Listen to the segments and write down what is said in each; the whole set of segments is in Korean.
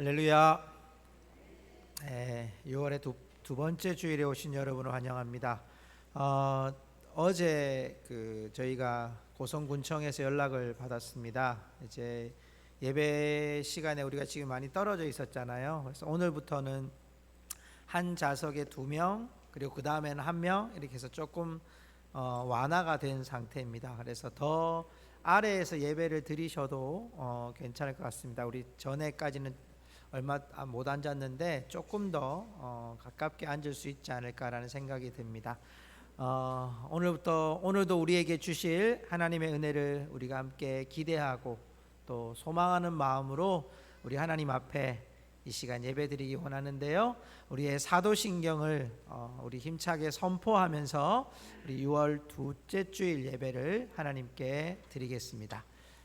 할렐루야. 6월의 두 번째 주일에 오신 여러분을 환영합니다. 어제 저희가 고성군청에서 연락을 받았습니다. 이제 예배 시간에 우리가 지금 많이 떨어져 있었잖아요. 그래서 오늘부터는 한 좌석에 2명, 그리고 그 다음에는 1명 이렇게 해서 조금 완화가 된 상태입니다. 그래서 더 아래에서 예배를 드리셔도 괜찮을 것 같습니다. 우리 전에까지는 얼마 못 앉았는데 조금 더 가깝게 앉을 수 있지 않을까라는 생각이 듭니다. 오늘도 우리에게 주실 하나님의 은혜를 우리가 함께 기대하고 또 소망하는 마음으로 우리 하나님 앞에 이 시간 예배드리기 원하는데요. 우리의 사도신경을 우리 힘차게 선포하면서 우리 6월 둘째 주일 예배를 하나님께 드리겠습니다.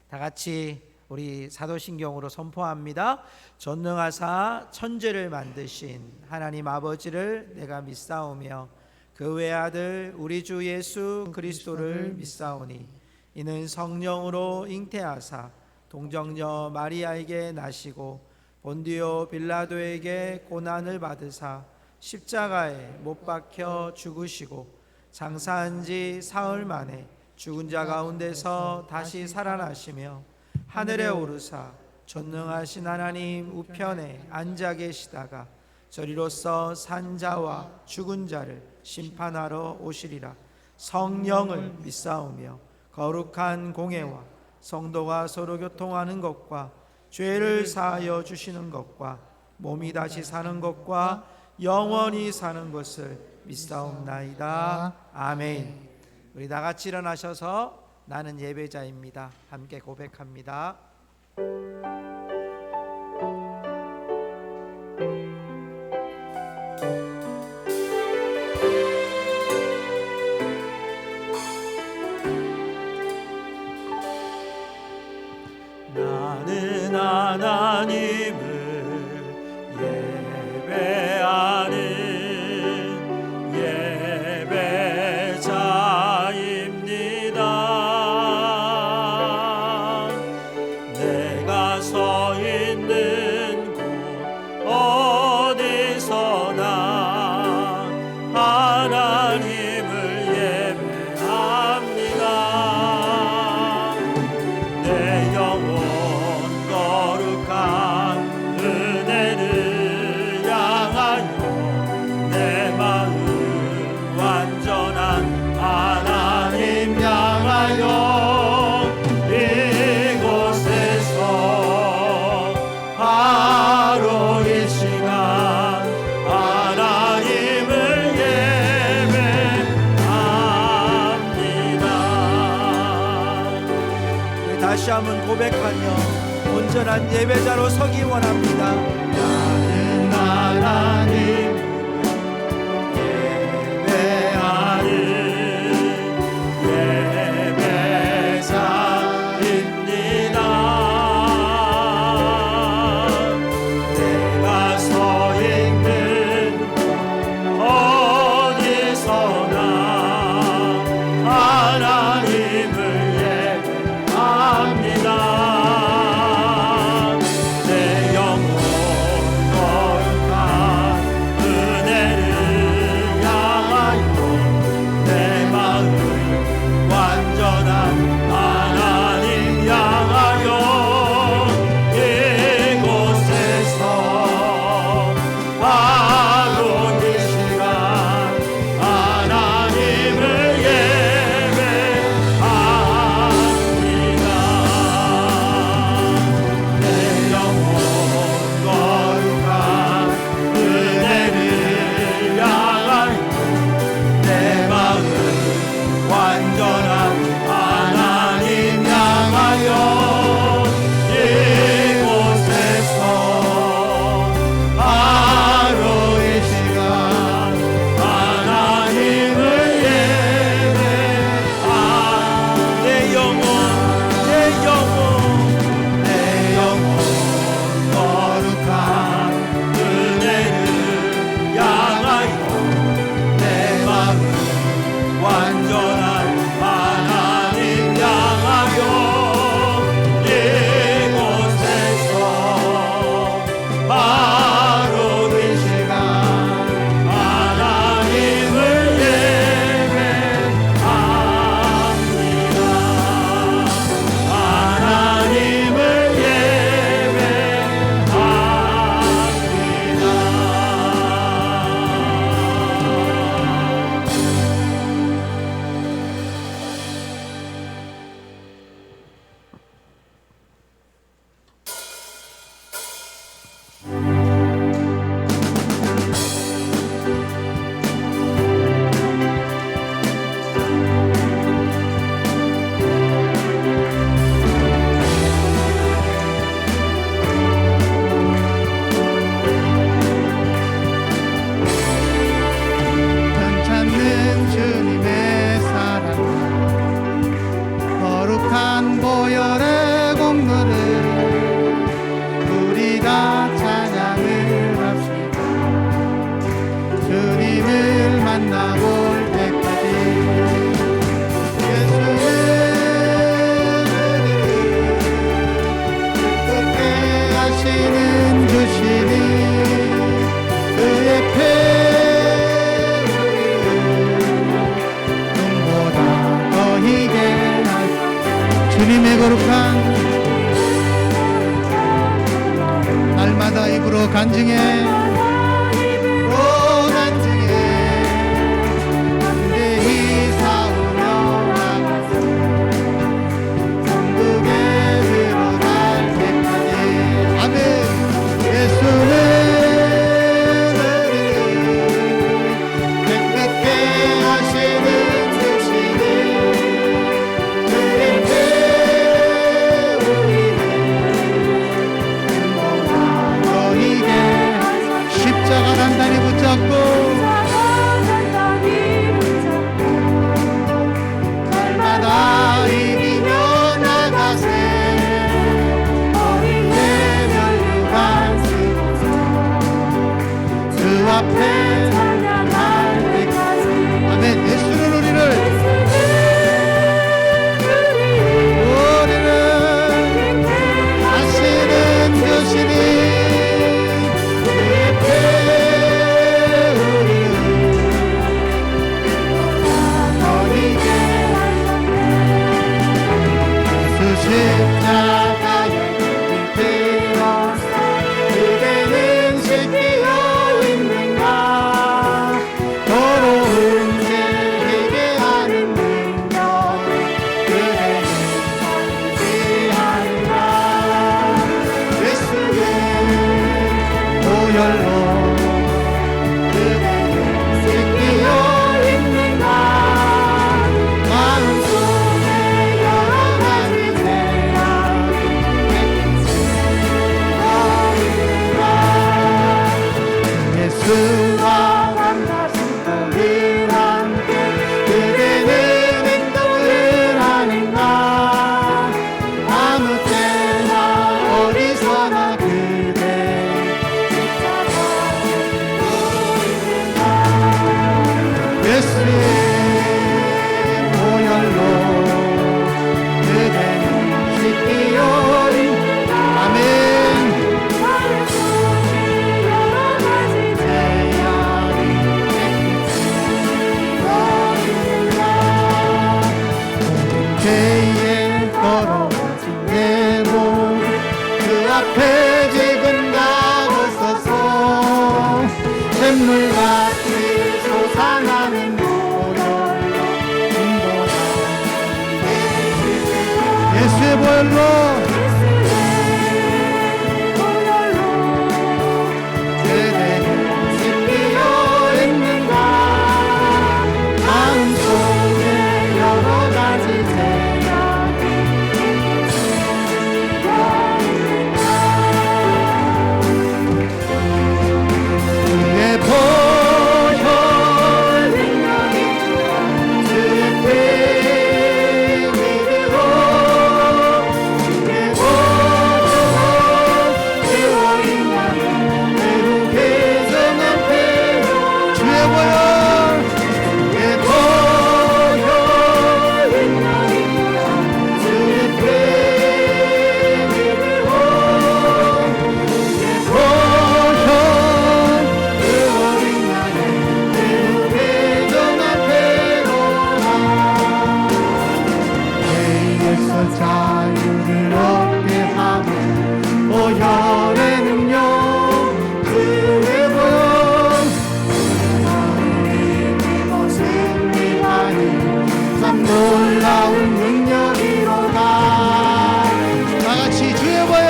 다 같이 우리 사도신경으로 선포합니다. 전능하사 천지를 만드신 하나님 아버지를 내가 믿사오며 그 외아들 우리 주 예수 그리스도를 믿사오니 이는 성령으로 잉태하사 동정녀 마리아에게 나시고 본디오 빌라도에게 고난을 받으사 십자가에 못 박혀 죽으시고 장사한 지 사흘 만에 죽은 자 가운데서 다시 살아나시며 하늘에 오르사 전능하신 하나님 우편에 앉아 계시다가 저리로서 산 자와 죽은 자를 심판하러 오시리라. 성령을 믿사오며 거룩한 공회와 성도가 서로 교통하는 것과 죄를 사하여 주시는 것과 몸이 다시 사는 것과 영원히 사는 것을 믿사옵나이다. 아멘. 우리 다 같이 일어나셔서 나는 예배자입니다. 함께 고백합니다. 나는 하나님을 예배하는 다시 한번 고백하며 온전한 예배자로 서기 원합니다. 나는 하나님 예배하는 예배자입니다. 내가 서 있는 어디서나 하나님을 내 영혼 붙잡고 날마다 이기며 나가세 예멸류관 주 앞에 찬양할 때까지 아멘. 예수는 우리를 하시는 교신이 십자가에 들어서 그대는 지키어 있는가 더러운 죄 회개하는 능력 그대는 지하는가 예수는 보혈로 그대는 지키어 있는가 마음속에 여러 가지 예수와 만나신 늘 함께 그대는 행동을 하는가 아무 때나 어디서나 그대 예수의 보혈로 그대는 지키어 있는가 아멘. 죄에 더러워진 내 몸 그 앞에 지금가 벗어서 샘물같이 솟아나는 보혈로 인도하 예수의 보혈로 그대는 지키어 있는가 마음속에 여러 가지 주의 보혈 주의 피 믿으고 주의 보혈 주어 있나면 매우 개정한 피 주의 보혈 주의 보혈 주의 피 믿으고 주의 보혈 자유를 얻게 하며 보혈의 능력 그의 보혈 우리 승리하니 참 놀라운 능력이로다 다같이 주의 보혈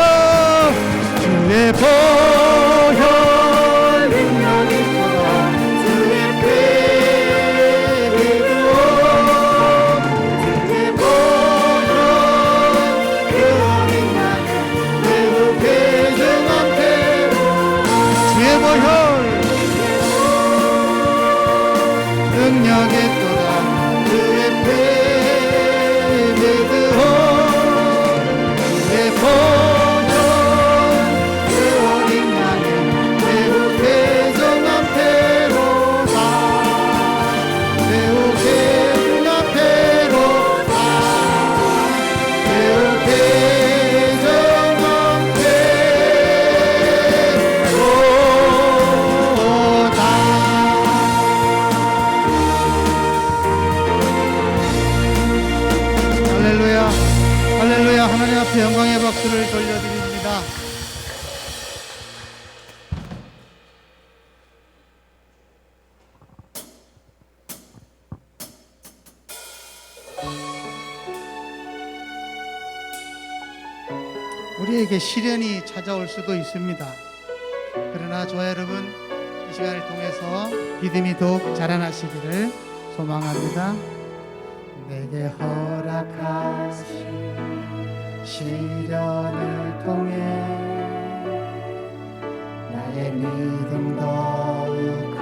주의 보혈 능력이 있도다 주의 피 믿으오 주의 보혈 능력의 또다 그의 피 믿으오 주의 보혈 그 어린 양의 매우 개정한 패로다 매우 개정한 패로다 매우 개정한 패로다 할렐루야 할렐루야 하나님 앞에 영광의 박수를 돌려드립니다. 우리에게 시련이 찾아올 수도 있습니다. 그러나 저와 여러분 이 시간을 통해서 믿음이 더욱 자라나시기를 소망합니다. 내게 허락하신 시련을 통해 나의 믿음 더욱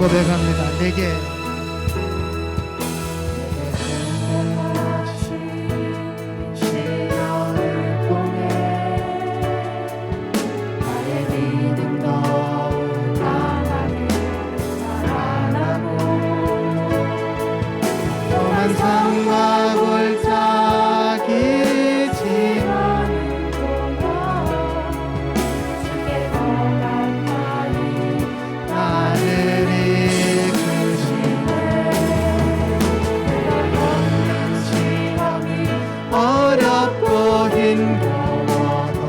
고백합니다. 내게 산과 골짜기 지나는 동안 주께 더 가까이 나를 이끄시네. 겪는 시험이 어렵고 힘겨워도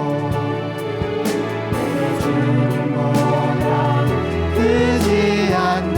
내 주님보다 크지 않네.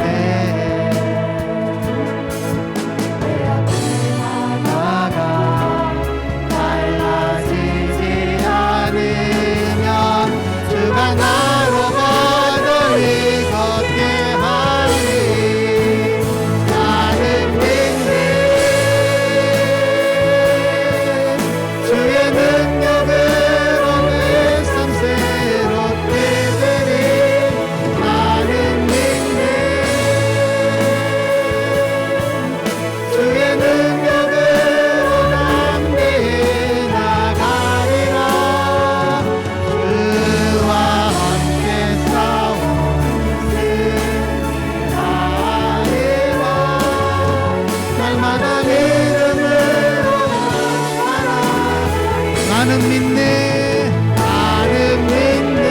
나는 믿네, 나는 믿네.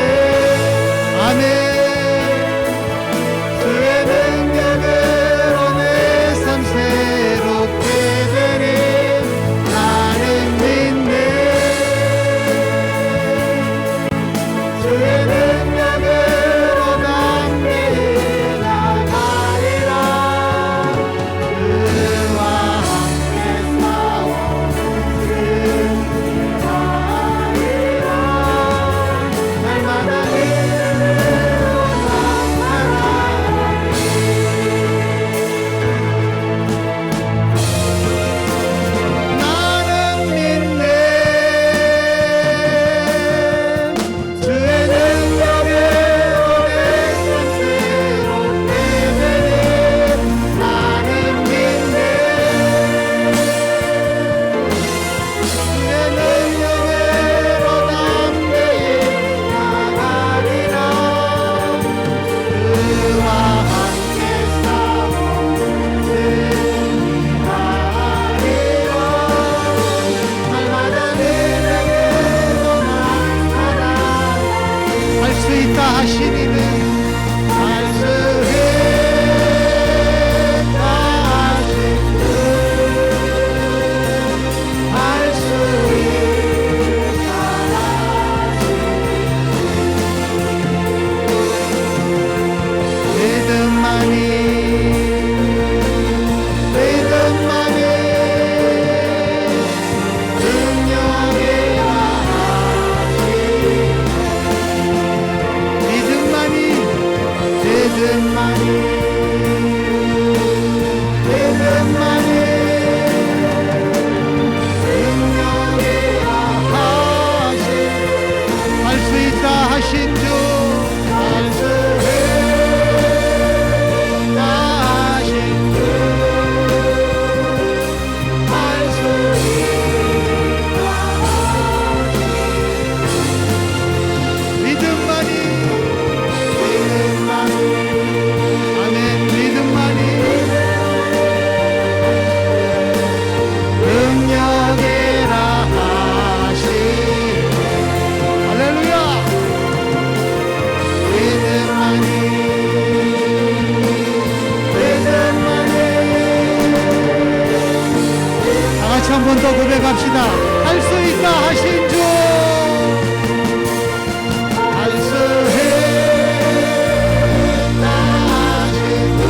아멘. 주의 능력으로 내 삶 새롭게 되리. 나는 믿네. 주의 능력으로 남게 나가리라. 주와 함께 싸우는 한 번 더 고백합시다. 할 수 있다 하신 주, 할 수 있다 하신 주,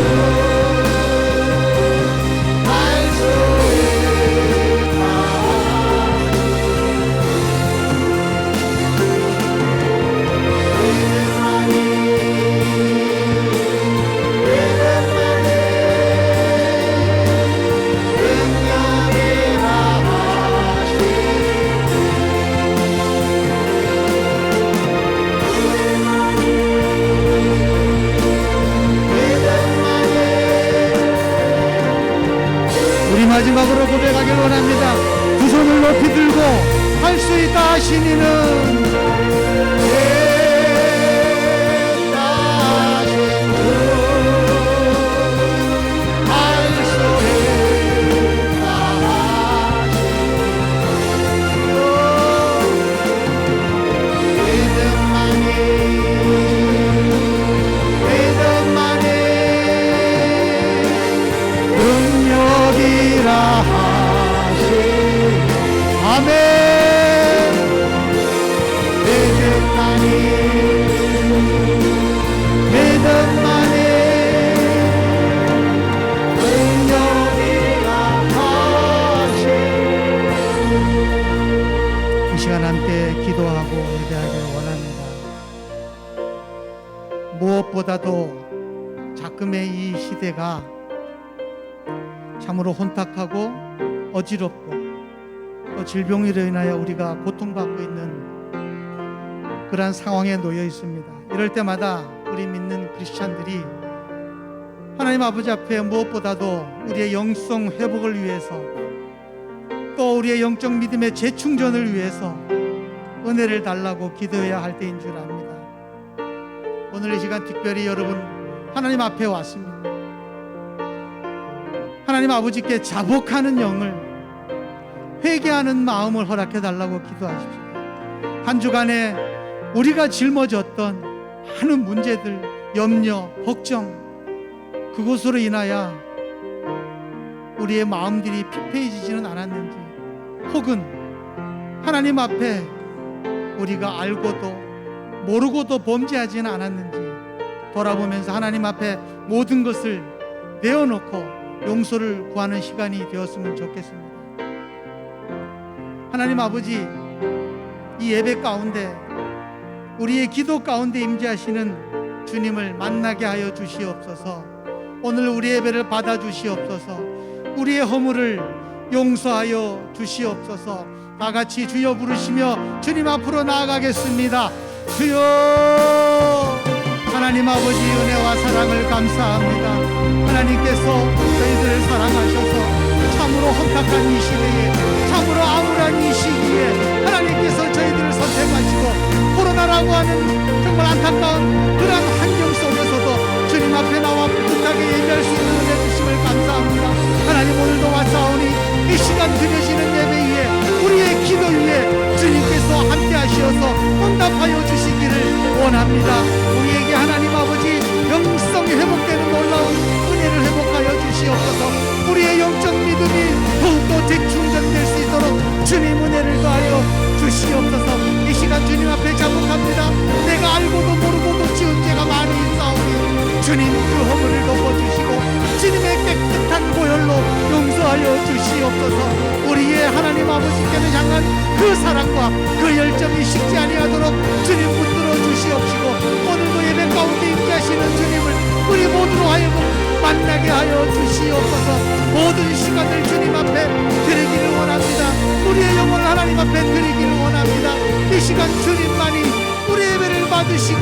할 수 있다 우리 마지막으로 고백하길 원합니다. 두 손을 높이 들고 할 수 있다 하신 이는 기도하고 예배하기를 원합니다. 무엇보다도 작금의 이 시대가 참으로 혼탁하고 어지럽고 또 질병으로 인하여 우리가 고통받고 있는 그러한 상황에 놓여 있습니다. 이럴 때마다 우리 믿는 크리스찬들이 하나님 아버지 앞에 무엇보다도 우리의 영성 회복을 위해서 또 우리의 영적 믿음의 재충전을 위해서 은혜를 달라고 기도해야 할 때인 줄 압니다. 오늘 이 시간 특별히 여러분 하나님 앞에 왔습니다. 하나님 아버지께 자복하는 영을, 회개하는 마음을 허락해 달라고 기도하십시오. 한 주간에 우리가 짊어졌던 많은 문제들, 염려, 걱정, 그것으로 인하여 우리의 마음들이 피폐해지지는 않았는지, 혹은 하나님 앞에 우리가 알고도 모르고도 범죄하지는 않았는지 돌아보면서 하나님 앞에 모든 것을 내어놓고 용서를 구하는 시간이 되었으면 좋겠습니다. 하나님 아버지, 이 예배 가운데 우리의 기도 가운데 임재하시는 주님을 만나게 하여 주시옵소서. 오늘 우리 예배를 받아 주시옵소서. 우리의 허물을 용서하여 주시옵소서. 다 같이 주여 부르시며 주님 앞으로 나아가겠습니다. 주여. 하나님 아버지 은혜와 사랑을 감사합니다. 하나님께서 저희들을 사랑하셔서 참으로 혼탁한 이 시대에, 참으로 암울한 이 시기에 하나님께서 저희들을 선택하시고 코로나라고 하는 정말 안타까운 그러한 환경 속에서도 주님 앞에 나와 부탁에 예배할 수 있는 은혜 주심을 감사합니다. 하나님 오늘도 왔사오니 이 시간 드려지는 예배 위에 우리의 기도 위에 주님께서 함께 하시어서 응답하여 주시기를 원합니다. 우리에게 하나님 아버지 영성이 회복되는 놀라운 은혜를 회복하여 주시옵소서. 우리의 영적 믿음이 더욱더 재충전될 수 있도록 주님 은혜를 더하여 주시옵소서. 이 시간 주님 앞에 자복합니다. 내가 알고도 모르고도 지은 죄가 많이 있사오니 주님 그 허물을 덮어주시고 주님의 깨끗한 보혈로 용서하여 주시옵소서. 우리의 하나님 아버지께는 향한 그 사랑과 그 열정이 식지 아니하도록 주님 붙들어 주시옵시고 오늘도 예배 가운데 임재하시는 주님을 우리 모두로 하여금 만나게 하여 주시옵소서. 모든 시간을 주님 앞에 드리기를 원합니다. 우리의 영혼을 하나님 앞에 드리기를 원합니다. 이 시간 주님만이 우리 예배를 받으시고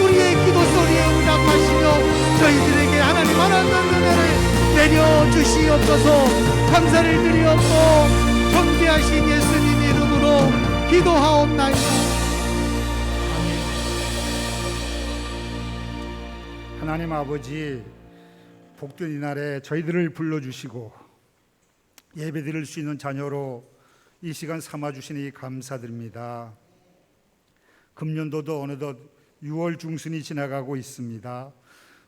우리의 기도 소리에 응답하시며 저희들에게 하나님 하나님의 은혜를 내려주시옵소서. 감사를 드리옵고 존귀하신 예수님 이름으로 기도하옵나이다. 하나님 아버지, 복된 이날에 저희들을 불러주시고 예배드릴 수 있는 자녀로 이 시간 삼아주시니 감사드립니다. 금년도도 어느덧 6월 중순이 지나가고 있습니다.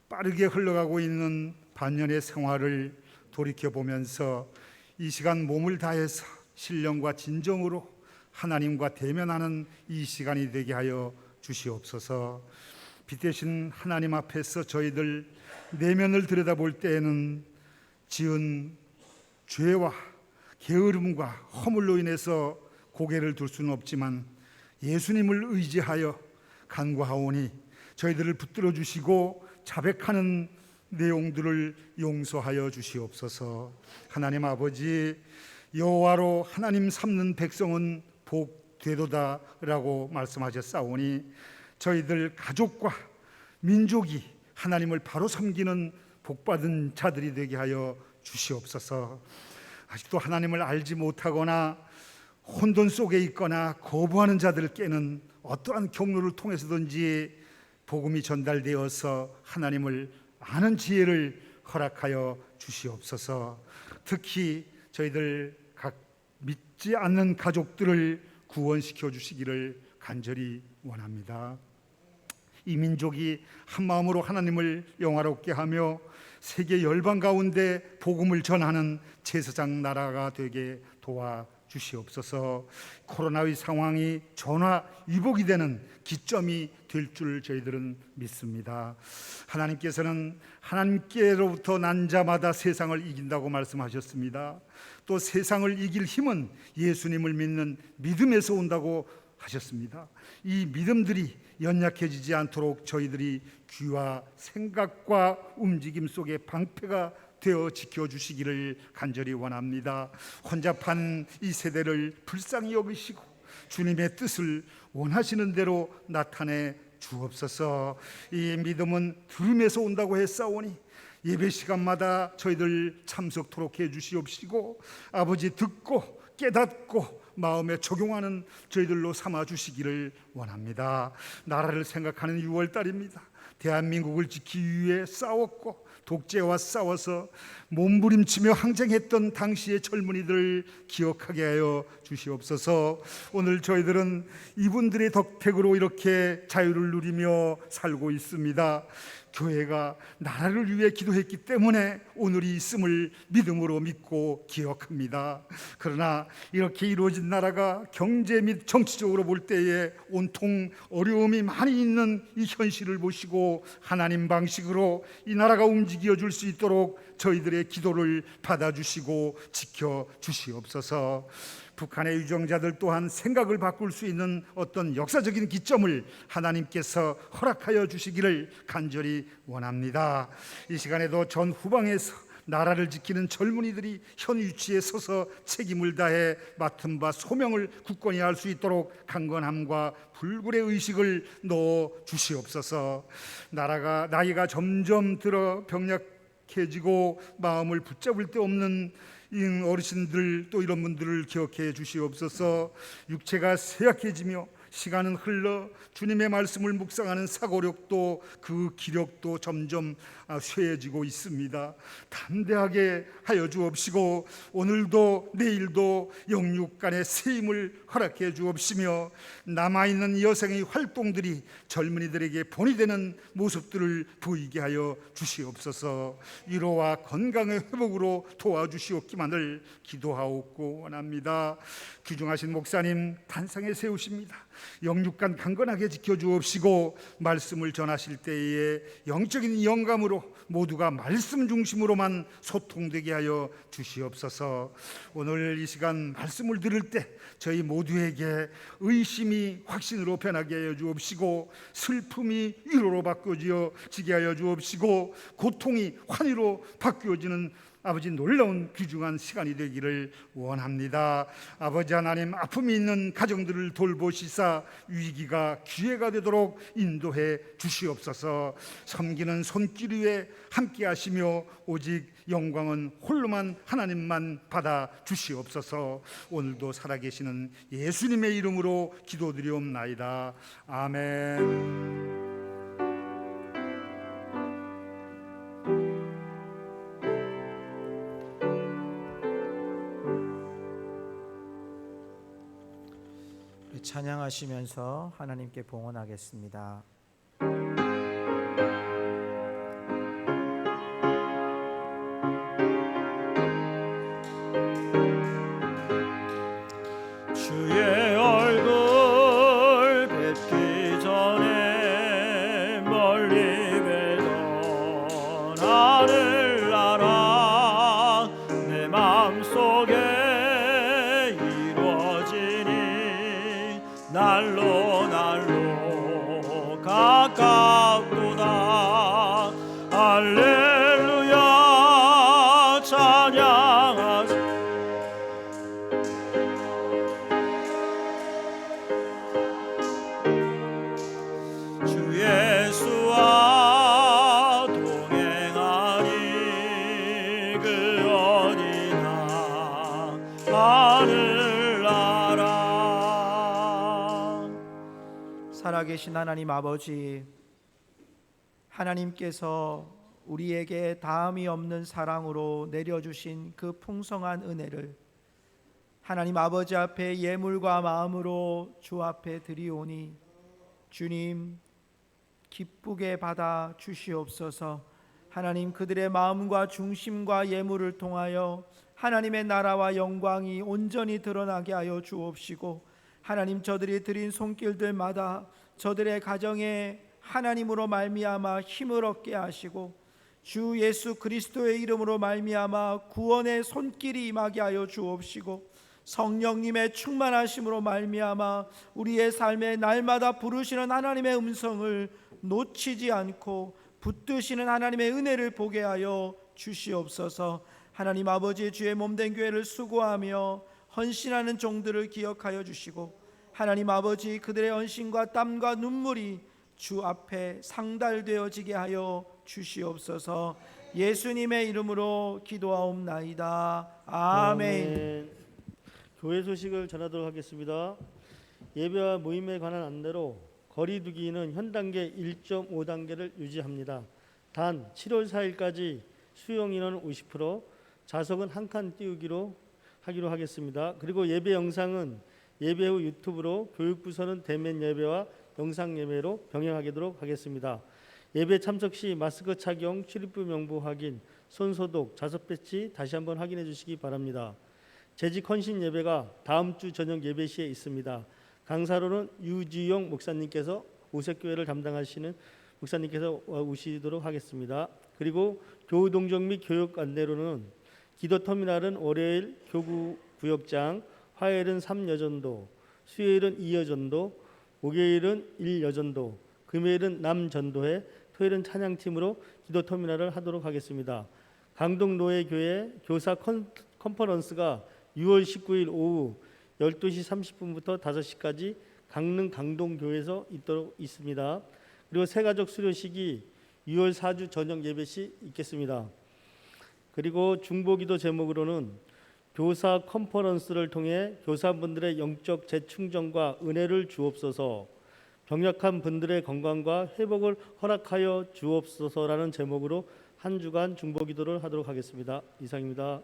빠르게 흘러가고 있는 반년의 생활을 돌이켜보면서 이 시간 몸을 다해서 신령과 진정으로 하나님과 대면하는 이 시간이 되게 하여 주시옵소서. 빛 대신 하나님 앞에서 저희들 내면을 들여다볼 때에는 지은 죄와 게으름과 허물로 인해서 고개를 들 수는 없지만 예수님을 의지하여 간구하오니 저희들을 붙들어 주시고 자백하는 내용들을 용서하여 주시옵소서. 하나님 아버지, 여호와로 하나님 삼는 백성은 복되도다라고 말씀하셨사오니 저희들 가족과 민족이 하나님을 바로 섬기는 복받은 자들이 되게 하여 주시옵소서. 아직도 하나님을 알지 못하거나 혼돈 속에 있거나 거부하는 자들께는 어떠한 경로를 통해서든지 복음이 전달되어서 하나님을 아는 지혜를 허락하여 주시옵소서. 특히 저희들 각 믿지 않는 가족들을 구원시켜 주시기를 간절히 원합니다. 이 민족이 한 마음으로 하나님을 영화롭게 하며 세계 열방 가운데 복음을 전하는 제사장 나라가 되게 도와주시옵소서. 코로나의 상황이 전화위복이 되는 기점이 될 줄 저희들은 믿습니다. 하나님께서는 하나님께로부터 난 자마다 세상을 이긴다고 말씀하셨습니다. 또 세상을 이길 힘은 예수님을 믿는 믿음에서 온다고 하셨습니다. 이 믿음들이 연약해지지 않도록 저희들이 귀와 생각과 움직임 속에 방패가 되어 지켜주시기를 간절히 원합니다. 혼잡한 이 세대를 불쌍히 여기시고 주님의 뜻을 원하시는 대로 나타내 주옵소서. 이 믿음은 들음에서 온다고 했사오니 예배 시간마다 저희들 참석토록 해주시옵시고 아버지 듣고 깨닫고 마음에 적용하는 저희들로 삼아주시기를 원합니다. 나라를 생각하는 6월달입니다. 대한민국을 지키기 위해 싸웠고 독재와 싸워서 몸부림치며 항쟁했던 당시의 젊은이들을 기억하게 하여 주시옵소서. 오늘 저희들은 이분들의 덕택으로 이렇게 자유를 누리며 살고 있습니다. 교회가 나라를 위해 기도했기 때문에 오늘이 있음을 믿음으로 믿고 기억합니다. 그러나 이렇게 이루어진 나라가 경제 및 정치적으로 볼 때에 온통 어려움이 많이 있는 이 현실을 보시고 하나님 방식으로 이 나라가 움직여 줄 수 있도록 저희들의 기도를 받아주시고 지켜주시옵소서. 북한의 유정자들 또한 생각을 바꿀 수 있는 어떤 역사적인 기점을 하나님께서 허락하여 주시기를 간절히 원합니다. 이 시간에도 전 후방에서 나라를 지키는 젊은이들이 현 위치에 서서 책임을 다해 맡은 바 소명을 굳건히 할 수 있도록 강건함과 불굴의 의식을 넣어 주시옵소서. 나이가 점점 들어 병약해지고 마음을 붙잡을 데 없는 어르신들 또 이런 분들을 기억해 주시옵소서. 육체가 쇠약해지며 시간은 흘러 주님의 말씀을 묵상하는 사고력도 그 기력도 점점 쇠해지고 있습니다. 담대하게 하여 주옵시고 오늘도 내일도 영육 간의 새 힘을 허락해 주옵시며 남아있는 여생의 활동들이 젊은이들에게 본이 되는 모습들을 보이게 하여 주시옵소서. 위로와 건강의 회복으로 도와주시옵기만을 기도하옵고 원합니다. 귀중하신 목사님 단상에 세우십니다. 영육간 강건하게 지켜주옵시고 말씀을 전하실 때에 영적인 영감으로 모두가 말씀 중심으로만 소통되게 하여 주시옵소서. 오늘 이 시간 말씀을 들을 때 저희 모두에게 의심이 확신으로 변하게 하여 주옵시고 슬픔이 위로로 바뀌어지게 하여 주옵시고 고통이 환희로 바뀌어지는 아버지 놀라운 귀중한 시간이 되기를 원합니다. 아버지 하나님, 아픔이 있는 가정들을 돌보시사 위기가 기회가 되도록 인도해 주시옵소서. 섬기는 손길 위에 함께 하시며 오직 영광은 홀로만 하나님만 받아 주시옵소서. 오늘도 살아계시는 예수님의 이름으로 기도드리옵나이다. 아멘. 찬양하시면서 하나님께 봉헌하겠습니다. 주의 얼굴 뵙기 전에 멀리 뵈던 하늘나라 내 마음속에 이루어지니 날로 날로 가깝도다. 할렐루야 찬양하세. 주 예수와 동행하니 그 어디나 살아계신 하나님 아버지, 하나님께서 우리에게 다함이 없는 사랑으로 내려주신 그 풍성한 은혜를 하나님 아버지 앞에 예물과 마음으로 주 앞에 드리오니 주님 기쁘게 받아 주시옵소서. 하나님, 그들의 마음과 중심과 예물을 통하여 하나님의 나라와 영광이 온전히 드러나게 하여 주옵시고, 하나님, 저들이 드린 손길들마다 저들의 가정에 하나님으로 말미암아 힘을 얻게 하시고 주 예수 그리스도의 이름으로 말미암아 구원의 손길이 임하게 하여 주옵시고, 성령님의 충만하심으로 말미암아 우리의 삶에 날마다 부르시는 하나님의 음성을 놓치지 않고 붙드시는 하나님의 은혜를 보게 하여 주시옵소서. 하나님 아버지, 주의 몸된 교회를 수고하며 헌신하는 종들을 기억하여 주시고, 하나님 아버지, 그들의 헌신과 땀과 눈물이 주 앞에 상달되어지게 하여 주시옵소서. 예수님의 이름으로 기도하옵나이다. 아멘. 교회 소식을 전하도록 하겠습니다. 예배와 모임에 관한 안내로 거리 두기는 현 단계 1.5단계를 유지합니다. 단 7월 4일까지 수용 인원은 50%, 좌석은 한 칸 띄우기로 하기로 하겠습니다. 그리고 예배 영상은 예배 후 유튜브로, 교육부서는 대면 예배와 영상 예배로 병행하도록 하겠습니다. 예배 참석 시 마스크 착용, 출입부 명부 확인, 손 소독, 좌석 배치 다시 한번 확인해 주시기 바랍니다. 재직 헌신 예배가 다음 주 저녁 예배 시에 있습니다. 강사로는 유지용 목사님께서 오색교회를 담당하시는 목사님께서 오시도록 하겠습니다. 그리고 교우 동정 및 교육 안내로는 기도 터미널은 월요일 교구 구역장, 화요일은 3여전도, 수요일은 2여전도, 목요일은 1여전도, 금요일은 남전도회, 토요일은 찬양팀으로 기도 터미널을 하도록 하겠습니다. 강동노예교회 교사 컨퍼런스가 6월 19일 오후 12시 30분부터 5시까지 강릉 강동교회에서 있도록 있습니다. 그리고 새가족 수료식이 6월 4주 저녁 예배 시 있겠습니다. 그리고 중보기도 제목으로는 교사 컨퍼런스를 통해 교사분들의 영적 재충전과 은혜를 주옵소서, 병약한 분들의 건강과 회복을 허락하여 주옵소서라는 제목으로 한 주간 중보기도를 하도록 하겠습니다. 이상입니다.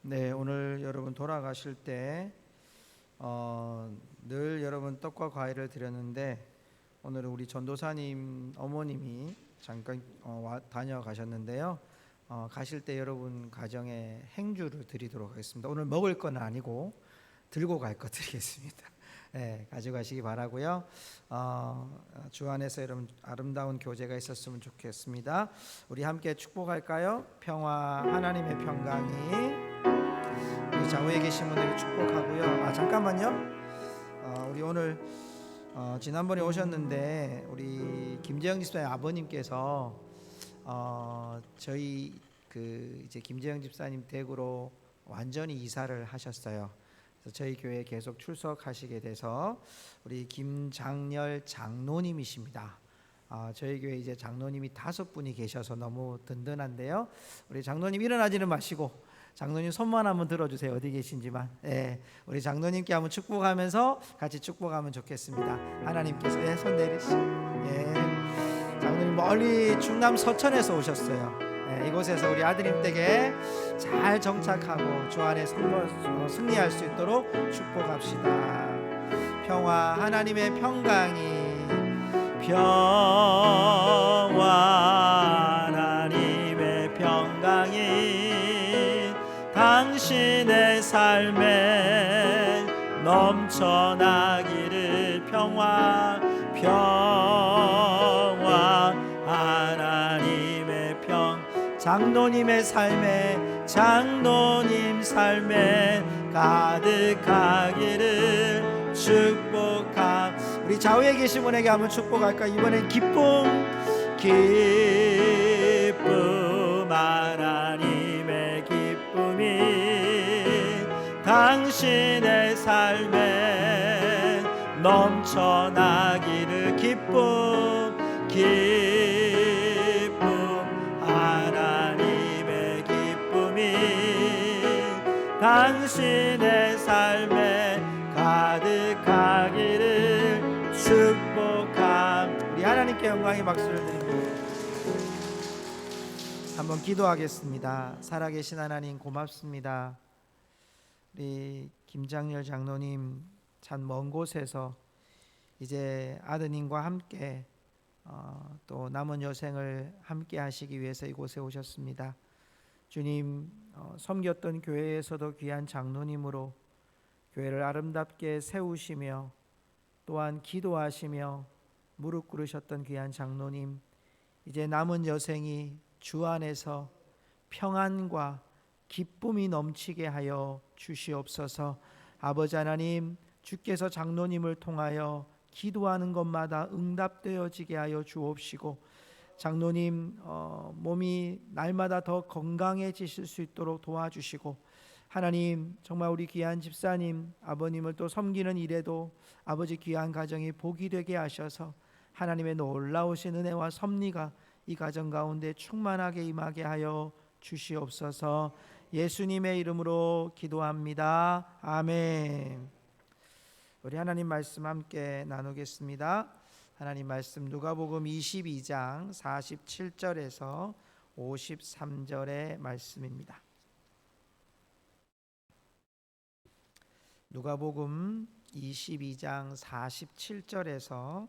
네, 오늘 여러분 돌아가실 때 늘 여러분 떡과 과일을 드렸는데, 오늘은 우리 전도사님 어머님이 잠깐 다녀가셨는데요. 가실 때 여러분 가정에 행주를 드리도록 하겠습니다. 오늘 먹을 건 아니고 들고 갈 거 드리겠습니다. 네, 가져가시기 바라고요. 주 안에서 여러분 아름다운 교제가 있었으면 좋겠습니다. 우리 함께 축복할까요? 평화, 하나님의 평강이 우리 좌우에 계신 분들을 축복하고요. 잠깐만요. 우리 오늘 지난번에 오셨는데 우리 김재영 집사님 아버님께서 저희 이제 김재영 집사님 댁으로 완전히 이사를 하셨어요. 그래서 저희 교회에 계속 출석하시게 돼서 우리 김장렬 장로님이십니다. 저희 교회 이제 장로님이 5분이 계셔서 너무 든든한데요. 우리 장로님 일어나지는 마시고 장로님 손만 한번 들어주세요. 어디 계신지만. 예, 우리 장로님께 한번 축복하면서 같이 축복하면 좋겠습니다. 하나님께서 손 내리시고, 장로님 멀리 충남 서천에서 오셨어요. 이곳에서 우리 아드님 댁에 잘 정착하고 주 안에 승리할 수 있도록 축복합시다. 평화, 하나님의 평강이 평화, 하나님의 평강이 당신의 삶에 넘쳐나기를. 평화, 평화, 하나님의 장로님의 삶에 가득하기를 축복함. 우리 좌우에 계신 분에게 한번 축복할까? 이번엔 기쁨, 하나님의 기쁨이 당신의 삶에 넘쳐나기를. 기쁨, 하나님의 기쁨이 당신의 삶에 가득하기를 주님께 영광의 박수를 드립니다. 한번 기도하겠습니다. 살아계신 하나님 고맙습니다. 우리 김장렬 장로님 참 먼 곳에서 이제 아드님과 함께 또 남은 여생을 함께 하시기 위해서 이곳에 오셨습니다. 주님, 섬겼던 교회에서도 귀한 장로님으로 교회를 아름답게 세우시며 또한 기도하시며 무릎 꿇으셨던 귀한 장로님, 이제 남은 여생이 주 안에서 평안과 기쁨이 넘치게 하여 주시옵소서. 아버지 하나님, 주께서 장로님을 통하여 기도하는 것마다 응답되어지게 하여 주옵시고, 장로님 몸이 날마다 더 건강해지실 수 있도록 도와주시고, 하나님 정말 우리 귀한 집사님 아버님을 또 섬기는 일에도 아버지 귀한 가정이 복이 되게 하셔서 하나님의 놀라우신 은혜와 섭리가 이 가정 가운데 충만하게 임하게 하여 주시옵소서. 예수님의 이름으로 기도합니다. 아멘. 우리 하나님 말씀 함께 나누겠습니다. 하나님 말씀 누가복음 22장 47절에서 53절의 말씀입니다. 누가복음 22장 47절에서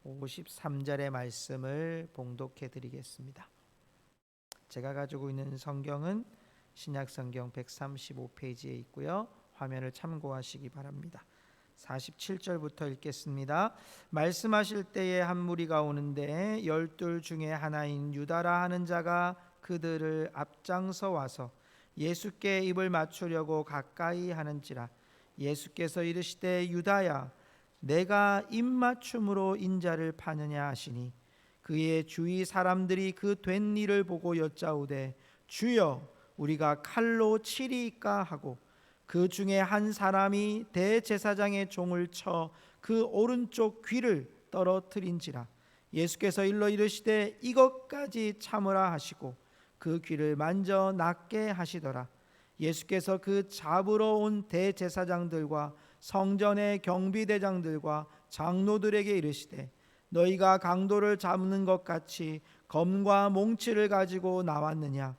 53절의 말씀을 봉독해 드리겠습니다. 제가 가지고 있는 성경은 신약성경 135페이지에 있고요. 화면을 참고하시기 바랍니다. 47절부터 읽겠습니다. 말씀하실 때에 한 무리가 오는데 12 중에 하나인 유다라 하는 자가 그들을 앞장서 와서 예수께 입을 맞추려고 가까이 하는지라. 예수께서 이르시되 유다야, 내가 입맞춤으로 인자를 파느냐 하시니, 그의 주위 사람들이 그 된 일을 보고 여짜오되 주여, 우리가 칼로 치리이까 하고, 그 중에 한 사람이 대제사장의 종을 쳐 그 오른쪽 귀를 떨어뜨린지라. 예수께서 일러 이르시되 이것까지 참으라 하시고 그 귀를 만져 낫게 하시더라. 예수께서 그 잡으러 온 대제사장들과 성전의 경비대장들과 장로들에게 이르시되 너희가 강도를 잡는 것 같이 검과 몽치를 가지고 나왔느냐?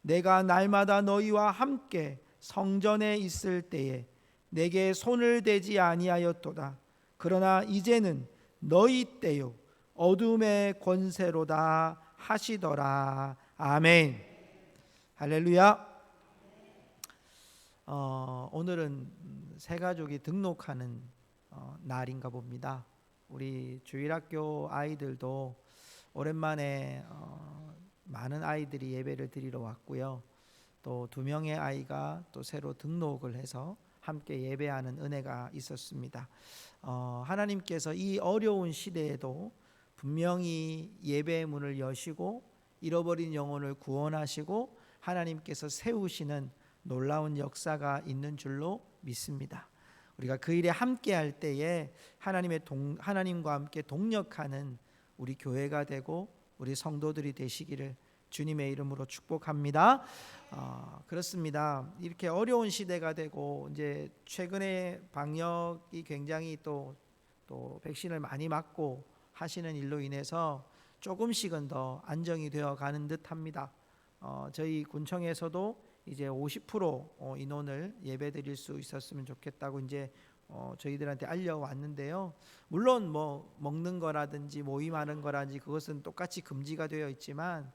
내가 날마다 너희와 함께 성전에 있을 때에 내게 손을 대지 아니하였도다. 그러나 이제는 너희 때요 어둠의 권세로다 하시더라. 아멘. 할렐루야. 오늘은 새 가족이 등록하는 날인가 봅니다. 우리 주일학교 아이들도 오랜만에 많은 아이들이 예배를 드리러 왔고요. 또 2명의 아이가 또 새로 등록을 해서 함께 예배하는 은혜가 있었습니다. 하나님께서 이 어려운 시대에도 분명히 예배의 문을 여시고 잃어버린 영혼을 구원하시고 하나님께서 세우시는 놀라운 역사가 있는 줄로 믿습니다. 우리가 그 일에 함께 할 때에 하나님과 함께 동력하는 우리 교회가 되고 우리 성도들이 되시기를 주님의 이름으로 축복합니다. 그렇습니다. 이렇게 어려운 시대가 되고 이제 최근에 방역이 굉장히 또 백신을 많이 맞고 하시는 일로 인해서 조금씩은 더 안정이 되어 가는 듯합니다. 저희 군청에서도 이제 50% 인원을 예배드릴 수 있었으면 좋겠다고 이제 저희들한테 알려왔는데요. 물론 뭐 먹는 거라든지 모임하는 거라든지 그것은 똑같이 금지가 되어 있지만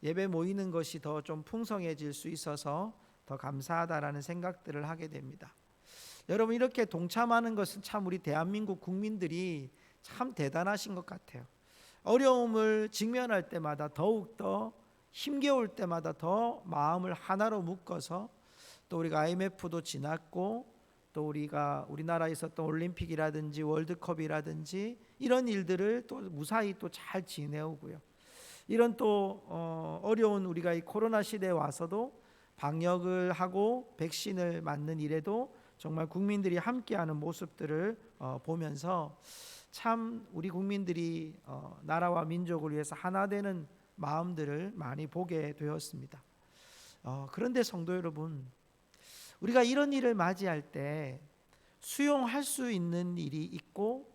예배 모이는 것이 더 좀 풍성해질 수 있어서 더 감사하다라는 생각들을 하게 됩니다. 여러분, 이렇게 동참하는 것은 참 우리 대한민국 국민들이 참 대단하신 것 같아요. 어려움을 직면할 때마다 더욱더 힘겨울 때마다 더 마음을 하나로 묶어서 또 우리가 IMF도 지났고 또 우리나라에 있었던 올림픽이라든지 월드컵이라든지 이런 일들을 또 무사히 또 잘 지내오고요. 이런 또 어려운 우리가 이 코로나 시대에 와서도 방역을 하고 백신을 맞는 일에도 정말 국민들이 함께하는 모습들을 보면서 참 우리 국민들이 나라와 민족을 위해서 하나 되는 마음들을 많이 보게 되었습니다. 그런데 성도 여러분, 우리가 이런 일을 맞이할 때 수용할 수 있는 일이 있고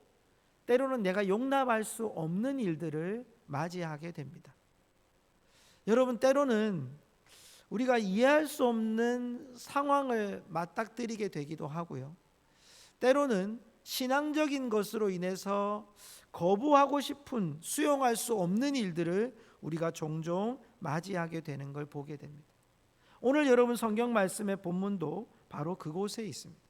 때로는 내가 용납할 수 없는 일들을 맞이하게 됩니다. 여러분, 때로는 우리가 이해할 수 없는 상황을 맞닥뜨리게 되기도 하고요. 때로는 신앙적인 것으로 인해서 거부하고 싶은, 수용할 수 없는 일들을 우리가 종종 맞이하게 되는 걸 보게 됩니다. 오늘 여러분 성경 말씀의 본문도 바로 그곳에 있습니다.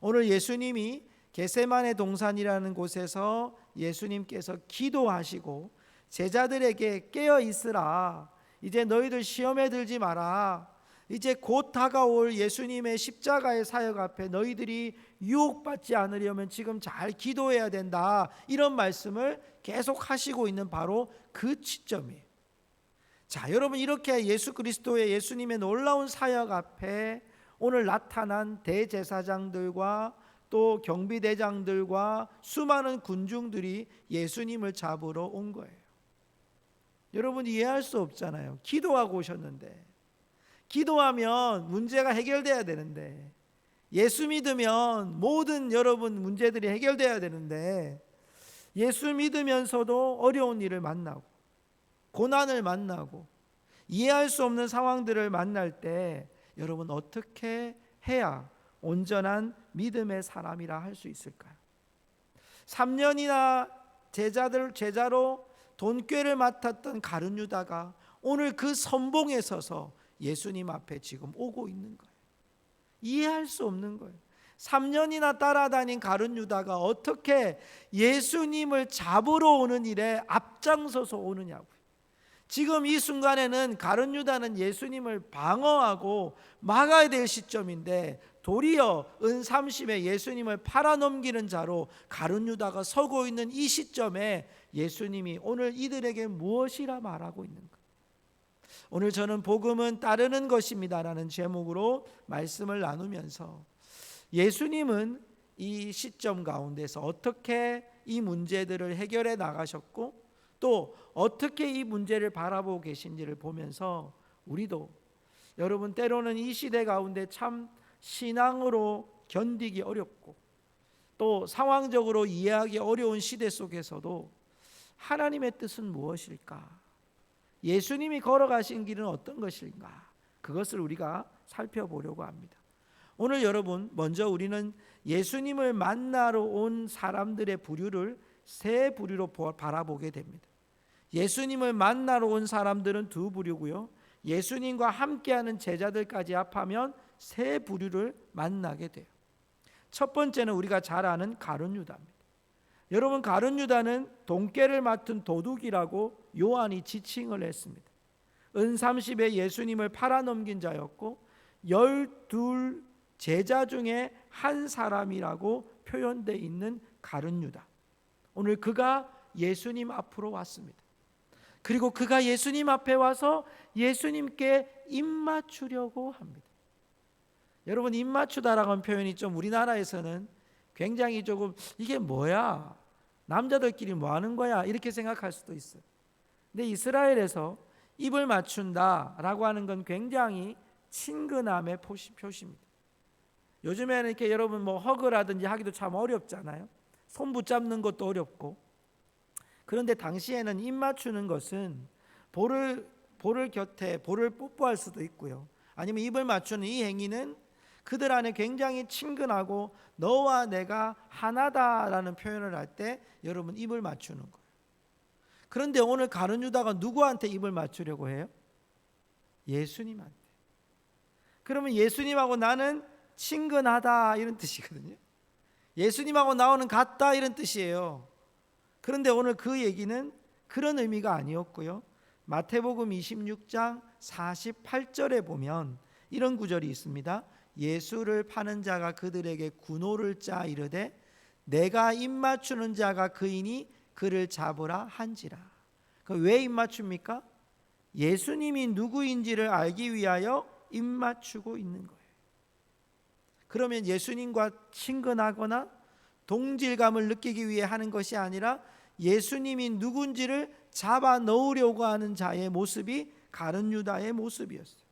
오늘 예수님이 겟세마네 동산이라는 곳에서 예수님께서 기도하시고 제자들에게 깨어 있으라, 이제 너희들 시험에 들지 마라, 이제 곧 다가올 예수님의 십자가의 사역 앞에 너희들이 유혹받지 않으려면 지금 잘 기도해야 된다, 이런 말씀을 계속 하시고 있는 바로 그 시점이에요. 자, 여러분, 이렇게 예수 그리스도의, 예수님의 놀라운 사역 앞에 오늘 나타난 대제사장들과 또 경비대장들과 수많은 군중들이 예수님을 잡으러 온 거예요. 여러분, 이해할 수 없잖아요. 기도하고 오셨는데, 기도하면 문제가 해결돼야 되는데, 예수 믿으면 모든 여러분 문제들이 해결돼야 되는데, 예수 믿으면서도 어려운 일을 만나고 고난을 만나고 이해할 수 없는 상황들을 만날 때 여러분, 어떻게 해야 온전한 믿음의 사람이라 할 수 있을까요? 3년이나 제자로 돈꾀를 맡았던 가룟 유다가 오늘 그 선봉에 서서 예수님 앞에 지금 오고 있는 거예요. 이해할 수 없는 거예요. 3년이나 따라다닌 가룟 유다가 어떻게 예수님을 잡으러 오는 일에 앞장서서 오느냐고요. 지금 이 순간에는 가룟 유다는 예수님을 방어하고 막아야 될 시점인데, 도리어 은30에 예수님을 팔아넘기는 자로 가룟 유다가 서고 있는 이 시점에 예수님이 오늘 이들에게 무엇이라 말하고 있는가? 오늘 저는 복음은 따르는 것입니다라는 제목으로 말씀을 나누면서 예수님은 이 시점 가운데서 어떻게 이 문제들을 해결해 나가셨고 또 어떻게 이 문제를 바라보고 계신지를 보면서 우리도, 여러분, 때로는 이 시대 가운데 참 신앙으로 견디기 어렵고 또 상황적으로 이해하기 어려운 시대 속에서도 하나님의 뜻은 무엇일까? 예수님이 걸어가신 길은 어떤 것인가? 그것을 우리가 살펴보려고 합니다. 오늘 여러분, 먼저 우리는 예수님을 만나러 온 사람들의 부류를 세 부류로 바라보게 됩니다. 예수님을 만나러 온 사람들은 두 부류고요, 예수님과 함께하는 제자들까지 합하면 세 부류를 만나게 돼요. 첫 번째는 우리가 잘 아는 가룟 유다입니다. 여러분, 가룟 유다는 돈꾀를 맡은 도둑이라고 요한이 지칭을 했습니다. 은30에 예수님을 팔아넘긴 자였고 12 제자 중에 한 사람이라고 표현되어 있는 가룟 유다. 오늘 그가 예수님 앞으로 왔습니다. 그리고 그가 예수님 앞에 와서 예수님께 입맞추려고 합니다. 여러분, 입맞추다라고 하는 표현이 좀 우리나라에서는 굉장히 조금 이게 뭐야? 남자들끼리 뭐 하는 거야? 이렇게 생각할 수도 있어요. 근데 이스라엘에서 입을 맞춘다라고 하는 건 굉장히 친근함의 표시입니다. 요즘에는 이렇게 여러분 뭐 허그라든지 하기도 참 어렵잖아요. 손 붙잡는 것도 어렵고. 그런데 당시에는 입 맞추는 것은 볼을 곁에 볼을 뽀뽀할 수도 있고요, 아니면 입을 맞추는 이 행위는 그들 안에 굉장히 친근하고 너와 내가 하나다라는 표현을 할 때 여러분 입을 맞추는 거예요. 그런데 오늘 가룟 유다가 누구한테 입을 맞추려고 해요? 예수님한테. 그러면 예수님하고 나는 친근하다 이런 뜻이거든요. 예수님하고 나오는 같다 이런 뜻이에요. 그런데 오늘 그 얘기는 그런 의미가 아니었고요. 마태복음 26장 48절에 보면 이런 구절이 있습니다. 예수를 파는 자가 그들에게 군호를 짜 이르되 내가 입맞추는 자가 그이니 그를 잡으라 한지라. 왜 입맞춥니까? 예수님이 누구인지를 알기 위하여 입맞추고 있는 거예요. 그러면 예수님과 친근하거나 동질감을 느끼기 위해 하는 것이 아니라 예수님이 누군지를 잡아 넣으려고 하는 자의 모습이 가룟 유다의 모습이었어요.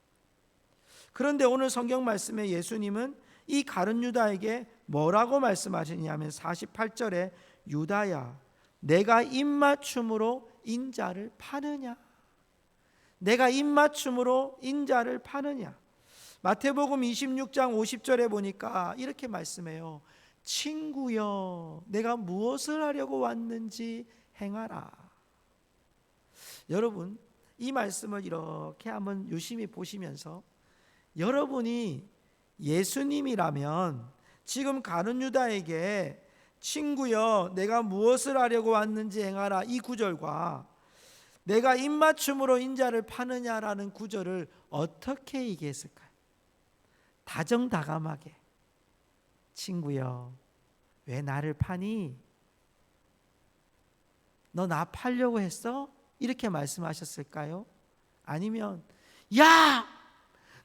그런데 오늘 성경 말씀에 예수님은 이 가룟 유다에게 뭐라고 말씀하시냐면 48절에 유다야 내가 입맞춤으로 인자를 파느냐? 내가 입맞춤으로 인자를 파느냐? 마태복음 26장 50절에 보니까 이렇게 말씀해요. 친구여, 내가 무엇을 하려고 왔는지 행하라. 여러분, 이 말씀을 이렇게 한번 유심히 보시면서 여러분이 예수님이라면 지금 가룟 유다에게 친구여, 내가 무엇을 하려고 왔는지 행하라, 이 구절과 내가 입맞춤으로 인자를 파느냐라는 구절을 어떻게 얘기했을까요? 다정다감하게, 친구여, 왜 나를 파니? 너 나 팔려고 했어? 이렇게 말씀하셨을까요? 아니면 야,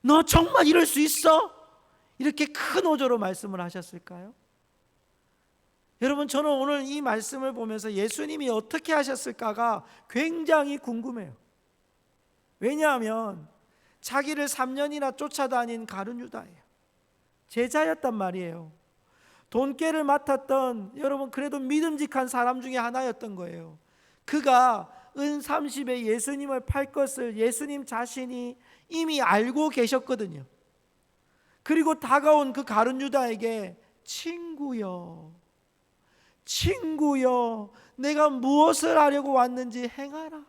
너 정말 이럴 수 있어? 이렇게 큰 어조로 말씀을 하셨을까요? 여러분, 저는 오늘 이 말씀을 보면서 예수님이 어떻게 하셨을까가 굉장히 궁금해요. 왜냐하면 자기를 3년이나 쫓아다닌 가룟 유다예요. 제자였단 말이에요. 돈깨를 맡았던, 여러분 그래도 믿음직한 사람 중에 하나였던 거예요. 그가 은 30에 예수님을 팔 것을 예수님 자신이 이미 알고 계셨거든요. 그리고 다가온 그 가룟 유다에게 친구여, 친구여, 내가 무엇을 하려고 왔는지 행하라.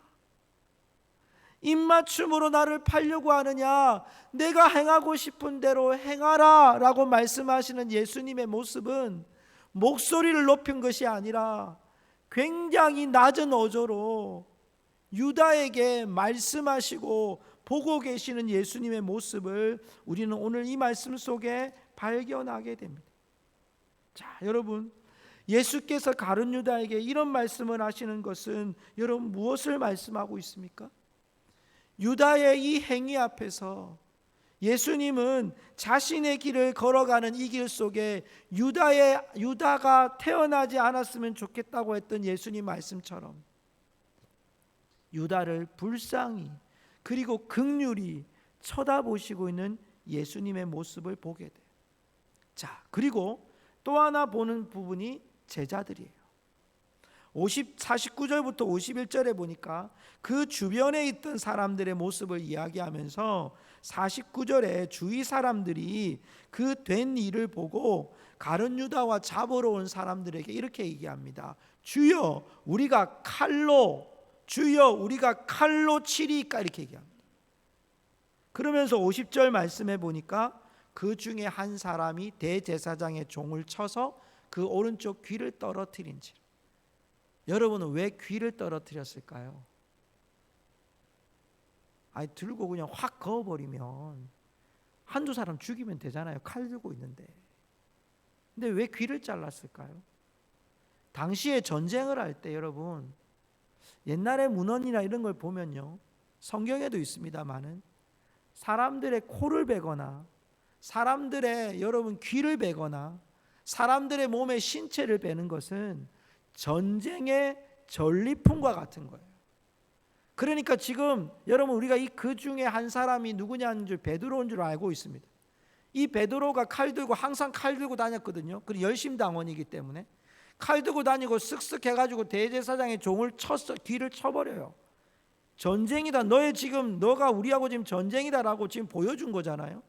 입맞춤으로 나를 팔려고 하느냐? 내가 행하고 싶은 대로 행하라 라고 말씀하시는 예수님의 모습은 목소리를 높인 것이 아니라 굉장히 낮은 어조로 유다에게 말씀하시고 보고 계시는 예수님의 모습을 우리는 오늘 이 말씀 속에 발견하게 됩니다. 자, 여러분, 예수께서 가룟 유다에게 이런 말씀을 하시는 것은 여러분 무엇을 말씀하고 있습니까? 유다의 이 행위 앞에서 예수님은 자신의 길을 걸어가는 이 길 속에 유다가 태어나지 않았으면 좋겠다고 했던 예수님 말씀처럼 유다를 불쌍히 그리고 긍휼히 쳐다보시고 있는 예수님의 모습을 보게 돼요. 자, 그리고 또 하나 보는 부분이 제자들이에요. 49절부터 51절에 보니까 그 주변에 있던 사람들의 모습을 이야기하면서 49절에 주위 사람들이 그 된 일을 보고 가룟 유다와 잡으러 온 사람들에게 이렇게 얘기합니다. 주여, 우리가 칼로 치리까, 이렇게 얘기합니다. 그러면서 50절 말씀해 보니까 그 중에 한 사람이 대제사장의 종을 쳐서 그 오른쪽 귀를 떨어뜨린지. 여러분은 왜 귀를 떨어뜨렸을까요? 아니, 들고 그냥 확 그어버리면 한두 사람 죽이면 되잖아요. 칼 들고 있는데. 근데 왜 귀를 잘랐을까요? 당시에 전쟁을 할 때 여러분, 옛날의 문헌이나 이런 걸 보면요, 성경에도 있습니다만은 사람들의 코를 베거나 사람들의 여러분 귀를 베거나 사람들의 몸의 신체를 베는 것은 전쟁의 전리품과 같은 거예요. 그러니까 지금 여러분 우리가 그 중에 한 사람이 누구냐는 줄 베드로인 줄 알고 있습니다. 이 베드로가 칼 들고 항상 칼 들고 다녔거든요. 그리고 열심당원이기 때문에 칼 들고 다니고 쓱쓱 해가지고 대제사장의 종을 쳤어, 귀를 쳐버려요. 전쟁이다. 너가 우리하고 지금 전쟁이다라고 지금 보여준 거잖아요.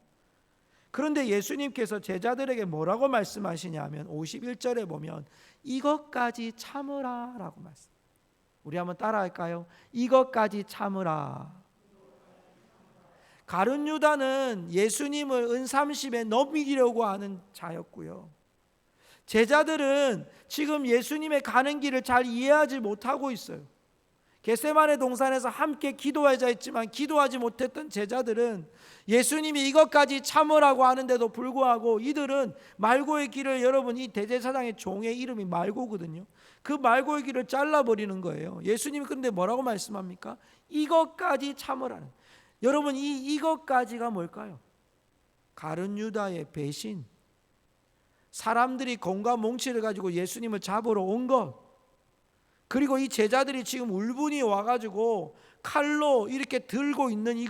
그런데 예수님께서 제자들에게 뭐라고 말씀하시냐면 51절에 보면 이것까지 참으라 라고 말씀. 우리 한번 따라할까요? 이것까지 참으라. 가룟 유다는 예수님을 은 30에 넘기려고 하는 자였고요. 제자들은 지금 예수님의 가는 길을 잘 이해하지 못하고 있어요. 겟세마네 동산에서 함께 기도하자 했지만 기도하지 못했던 제자들은 예수님이 이것까지 참으라고 하는데도 불구하고 이들은 말고의 길을, 여러분 이 대제사장의 종의 이름이 말고거든요. 그 말고의 길을 잘라버리는 거예요. 예수님이 그런데 뭐라고 말씀합니까? 이것까지 참으라는. 여러분 이것까지가 뭘까요? 가룟 유다의 배신, 사람들이 공과 몽치를 가지고 예수님을 잡으러 온 것, 그리고 이 제자들이 지금 울분이 와가지고 칼로 이렇게 들고 있는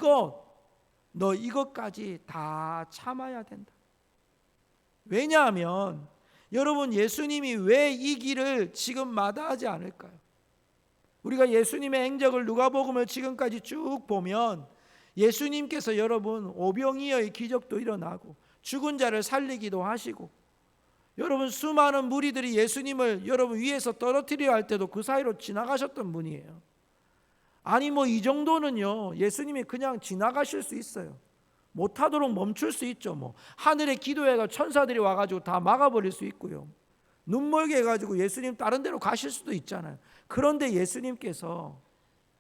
너 이것까지 다 참아야 된다. 왜냐하면 여러분, 예수님이 왜 이 길을 지금 마다하지 않을까요? 우리가 예수님의 행적을 누가복음을 지금까지 쭉 보면 예수님께서 여러분 오병이어의 기적도 일어나고 죽은 자를 살리기도 하시고, 여러분 수많은 무리들이 예수님을 여러분 위에서 떨어뜨리려 할 때도 그 사이로 지나가셨던 분이에요. 아니 뭐 이 정도는요 예수님이 그냥 지나가실 수 있어요. 못하도록 멈출 수 있죠. 뭐 하늘에 기도해가 천사들이 와가지고 다 막아버릴 수 있고요. 눈멀게 해가지고 예수님 다른 데로 가실 수도 있잖아요. 그런데 예수님께서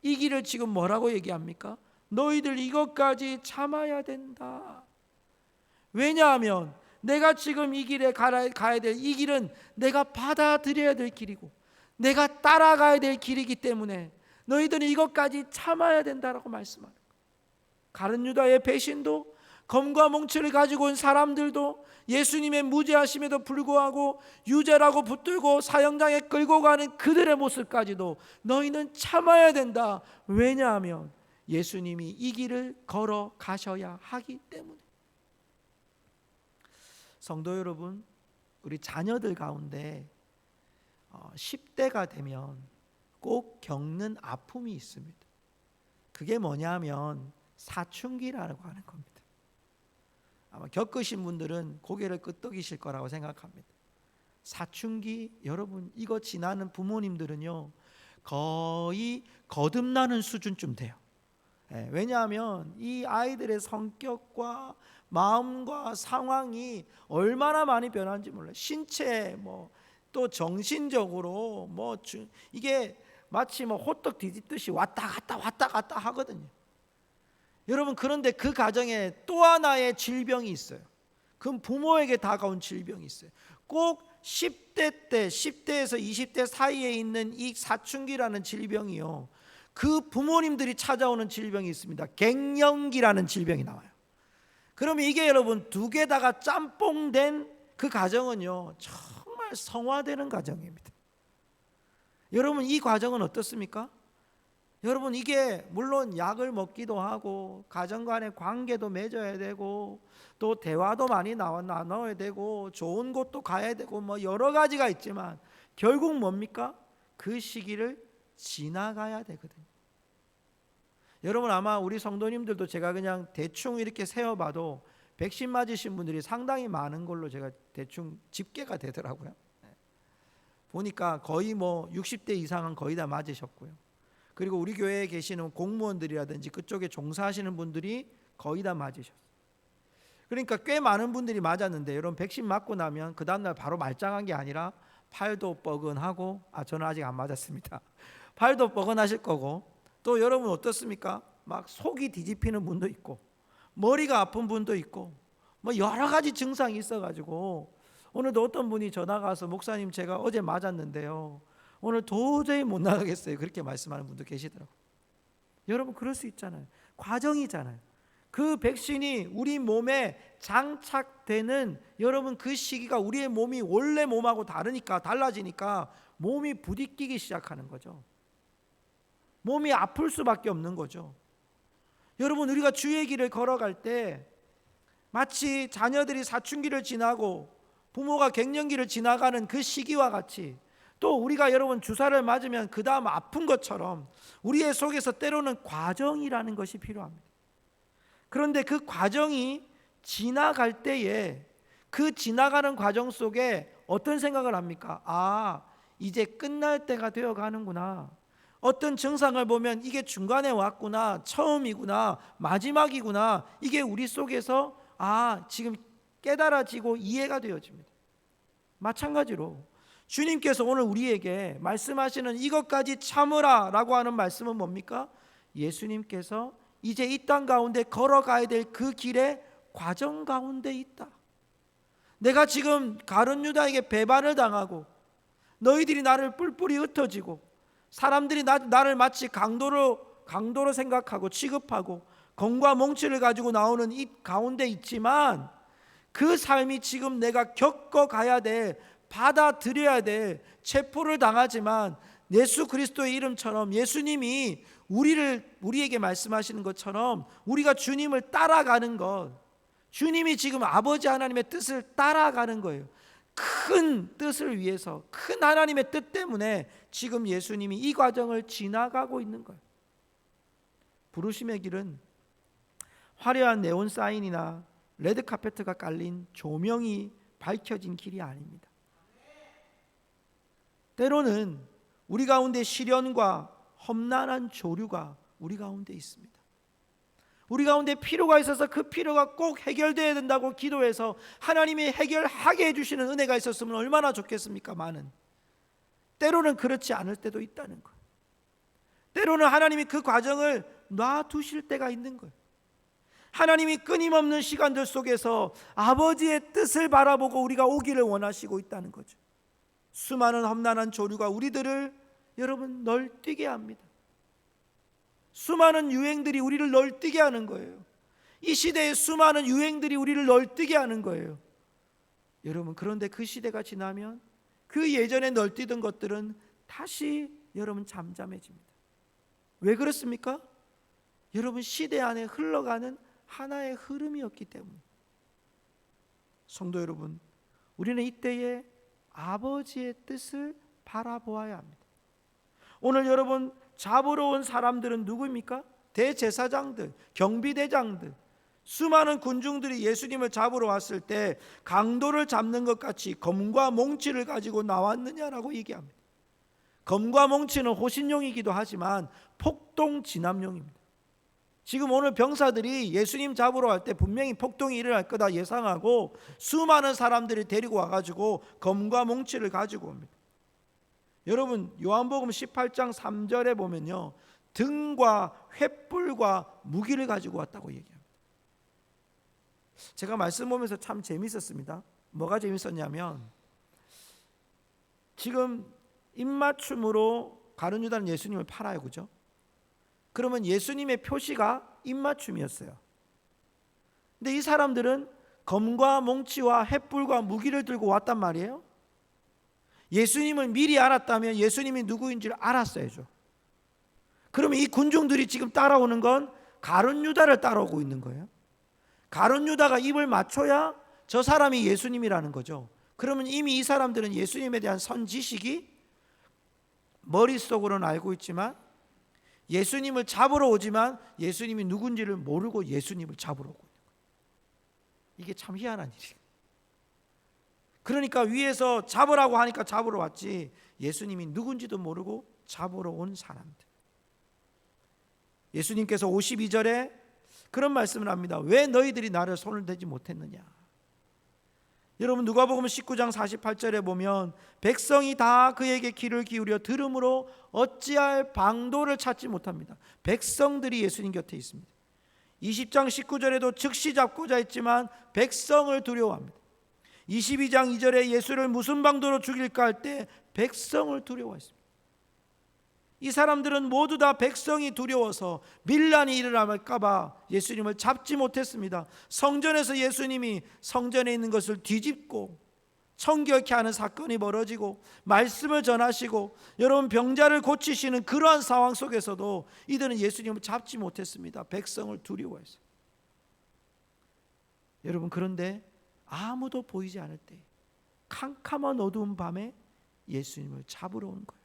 이 길을 지금 뭐라고 얘기합니까? 너희들 이것까지 참아야 된다. 왜냐하면 내가 지금 이 길에 가야 될 이 길은 내가 받아들여야 될 길이고 내가 따라가야 될 길이기 때문에 너희들은 이것까지 참아야 된다라고 말씀하는 거예요. 가룟 유다의 배신도, 검과 몽치를 가지고 온 사람들도, 예수님의 무죄하심에도 불구하고 유죄라고 붙들고 사형장에 끌고 가는 그들의 모습까지도 너희는 참아야 된다. 왜냐하면 예수님이 이 길을 걸어가셔야 하기 때문에. 성도 여러분, 우리 자녀들 가운데 10대가 되면 꼭 겪는 아픔이 있습니다. 그게 뭐냐면 사춘기라고 하는 겁니다. 아마 겪으신 분들은 고개를 끄덕이실 거라고 생각합니다. 사춘기, 여러분 이거 지나는 부모님들은요 거의 거듭나는 수준쯤 돼요. 왜냐하면 이 아이들의 성격과 마음과 상황이 얼마나 많이 변하는지 몰라요. 신체 또 정신적으로 이게 마치 호떡 뒤집듯이 왔다 갔다 하거든요. 여러분, 그런데 그 가정에 또 하나의 질병이 있어요. 그건 부모에게 다가온 질병이 있어요. 꼭 10대에서 20대 사이에 있는 이 사춘기라는 질병이요, 그 부모님들이 찾아오는 질병이 있습니다. 갱년기라는 질병이 나와요. 그러면 이게 여러분 두 개다가 짬뽕된 그 가정은요 정말 성화되는 가정입니다. 여러분, 이 과정은 어떻습니까? 여러분, 이게 물론 약을 먹기도 하고 가정 간의 관계도 맺어야 되고 또 대화도 많이 나눠야 되고 좋은 곳도 가야 되고 여러 가지가 있지만 결국 뭡니까? 그 시기를 지나가야 되거든요. 여러분, 아마 우리 성도님들도 제가 그냥 대충 이렇게 세어봐도 백신 맞으신 분들이 상당히 많은 걸로 제가 대충 집계가 되더라고요. 보니까 거의 60대 이상은 거의 다 맞으셨고요. 그리고 우리 교회에 계시는 공무원들이라든지 그쪽에 종사하시는 분들이 거의 다 맞으셨어요. 그러니까 꽤 많은 분들이 맞았는데, 여러분 백신 맞고 나면 그 다음날 바로 말짱한 게 아니라 팔도 뻐근하고, 저는 아직 안 맞았습니다. 팔도 뻐근하실 거고, 또 여러분 어떻습니까? 막 속이 뒤집히는 분도 있고 머리가 아픈 분도 있고 여러 가지 증상이 있어가지고, 오늘도 어떤 분이 전화가 와서 목사님 제가 어제 맞았는데요 오늘 도저히 못 나가겠어요, 그렇게 말씀하는 분도 계시더라고요. 여러분, 그럴 수 있잖아요. 과정이잖아요. 그 백신이 우리 몸에 장착되는 여러분 그 시기가 우리의 몸이 원래 몸하고 달라지니까 몸이 부딪히기 시작하는 거죠. 몸이 아플 수밖에 없는 거죠. 여러분, 우리가 주의 길을 걸어갈 때 마치 자녀들이 사춘기를 지나고 부모가 갱년기를 지나가는 그 시기와 같이, 또 우리가 여러분 주사를 맞으면 그 다음 아픈 것처럼 우리의 속에서 때로는 과정이라는 것이 필요합니다. 그런데 그 과정이 지나갈 때에 그 지나가는 과정 속에 어떤 생각을 합니까? 이제 끝날 때가 되어 가는구나. 어떤 증상을 보면 이게 중간에 왔구나, 처음이구나, 마지막이구나, 이게 우리 속에서 지금 깨달아지고 이해가 되어집니다. 마찬가지로 주님께서 오늘 우리에게 말씀하시는 이것까지 참으라 라고 하는 말씀은 뭡니까? 예수님께서 이제 이 땅 가운데 걸어가야 될 그 길의 과정 가운데 있다. 내가 지금 가룟 유다에게 배반을 당하고 너희들이 나를 뿔뿔이 흩어지고 사람들이 나를 마치 강도로 생각하고 취급하고 검과 몽치를 가지고 나오는 이 가운데 있지만, 그 삶이 지금 내가 겪어가야 될, 받아들여야 될, 체포를 당하지만 예수 그리스도의 이름처럼 예수님이 우리에게 말씀하시는 것처럼 우리가 주님을 따라가는 것, 주님이 지금 아버지 하나님의 뜻을 따라가는 거예요. 큰 뜻을 위해서, 큰 하나님의 뜻 때문에 지금 예수님이 이 과정을 지나가고 있는 거예요. 부르심의 길은 화려한 네온 사인이나 레드 카페트가 깔린 조명이 밝혀진 길이 아닙니다. 때로는 우리 가운데 시련과 험난한 조류가 우리 가운데 있습니다. 우리 가운데 필요가 있어서 그 필요가 꼭 해결되어야 된다고 기도해서 하나님이 해결하게 해주시는 은혜가 있었으면 얼마나 좋겠습니까? 때로는 그렇지 않을 때도 있다는 거예요. 때로는 하나님이 그 과정을 놔두실 때가 있는 거예요. 하나님이 끊임없는 시간들 속에서 아버지의 뜻을 바라보고 우리가 오기를 원하시고 있다는 거죠. 수많은 험난한 조류가 우리들을 여러분 널뛰게 합니다. 수많은 유행들이 우리를 널뛰게 하는 거예요. 이 시대의 수많은 유행들이 우리를 널뛰게 하는 거예요. 여러분, 그런데 그 시대가 지나면 그 예전에 널뛰던 것들은 다시 여러분 잠잠해집니다. 왜 그렇습니까? 여러분, 시대 안에 흘러가는 하나의 흐름이었기 때문에. 성도 여러분, 우리는 이때에 아버지의 뜻을 바라보아야 합니다. 오늘 여러분 잡으러 온 사람들은 누구입니까? 대제사장들, 경비대장들, 수많은 군중들이 예수님을 잡으러 왔을 때 강도를 잡는 것 같이 검과 몽치를 가지고 나왔느냐라고 얘기합니다. 검과 몽치는 호신용이기도 하지만 폭동 진압용입니다. 지금 오늘 병사들이 예수님 잡으러 갈 때 분명히 폭동이 일어날 거다 예상하고 수많은 사람들이 데리고 와가지고 검과 몽치를 가지고 옵니다. 여러분, 요한복음 18장 3절에 보면요, 등과 횃불과 무기를 가지고 왔다고 얘기합니다. 제가 말씀 보면서 참 재밌었습니다. 뭐가 재밌었냐면, 지금 입맞춤으로 가룟 유다는 예수님을 팔아요, 그죠? 그러면 예수님의 표시가 입맞춤이었어요. 근데 이 사람들은 검과 몽치와 횃불과 무기를 들고 왔단 말이에요. 예수님을 미리 알았다면 예수님이 누구인지를 알았어야죠. 그러면 이 군중들이 지금 따라오는 건 가룟 유다를 따라오고 있는 거예요. 가룟 유다가 입을 맞춰야 저 사람이 예수님이라는 거죠. 그러면 이미 이 사람들은 예수님에 대한 선지식이 머릿속으로는 알고 있지만 예수님을 잡으러 오지만 예수님이 누군지를 모르고 예수님을 잡으러 오고 있는 거예요. 이게 참 희한한 일이에요. 그러니까 위에서 잡으라고 하니까 잡으러 왔지 예수님이 누군지도 모르고 잡으러 온 사람들. 예수님께서 52절에 그런 말씀을 합니다. 왜 너희들이 나를 손을 대지 못했느냐. 여러분, 누가복음 19장 48절에 보면 백성이 다 그에게 귀를 기울여 들음으로 어찌할 방도를 찾지 못합니다. 백성들이 예수님 곁에 있습니다. 20장 19절에도 즉시 잡고자 했지만 백성을 두려워합니다. 22장 2절에 예수를 무슨 방도로 죽일까 할 때 백성을 두려워했습니다. 이 사람들은 모두 다 백성이 두려워서 밀란이 일어날까 봐 예수님을 잡지 못했습니다. 성전에서 예수님이 성전에 있는 것을 뒤집고 청결케 하는 사건이 벌어지고 말씀을 전하시고 여러분 병자를 고치시는 그러한 상황 속에서도 이들은 예수님을 잡지 못했습니다. 백성을 두려워했어요. 여러분, 그런데 아무도 보이지 않을 때 캄캄한 어두운 밤에 예수님을 잡으러 온 거예요.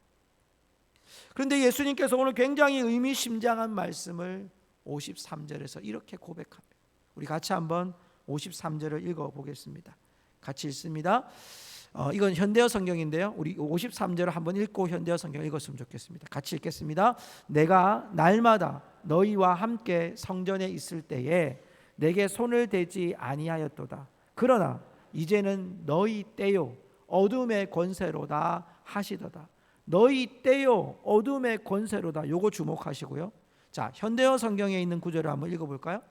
그런데 예수님께서 오늘 굉장히 의미심장한 말씀을 53절에서 이렇게 고백합니다. 우리 같이 한번 53절을 읽어보겠습니다. 같이 읽습니다. 이건 현대어 성경인데요, 우리 53절을 한번 읽고 현대어 성경 읽었으면 좋겠습니다. 같이 읽겠습니다. 내가 날마다 너희와 함께 성전에 있을 때에 내게 손을 대지 아니하였도다. 그러나 이제는 너희 때요 어둠의 권세로다 하시도다. 너희 때요 어둠의 권세로다. 요거 주목하시고요. 자, 현대어 성경에 있는 구절을 한번 읽어볼까요?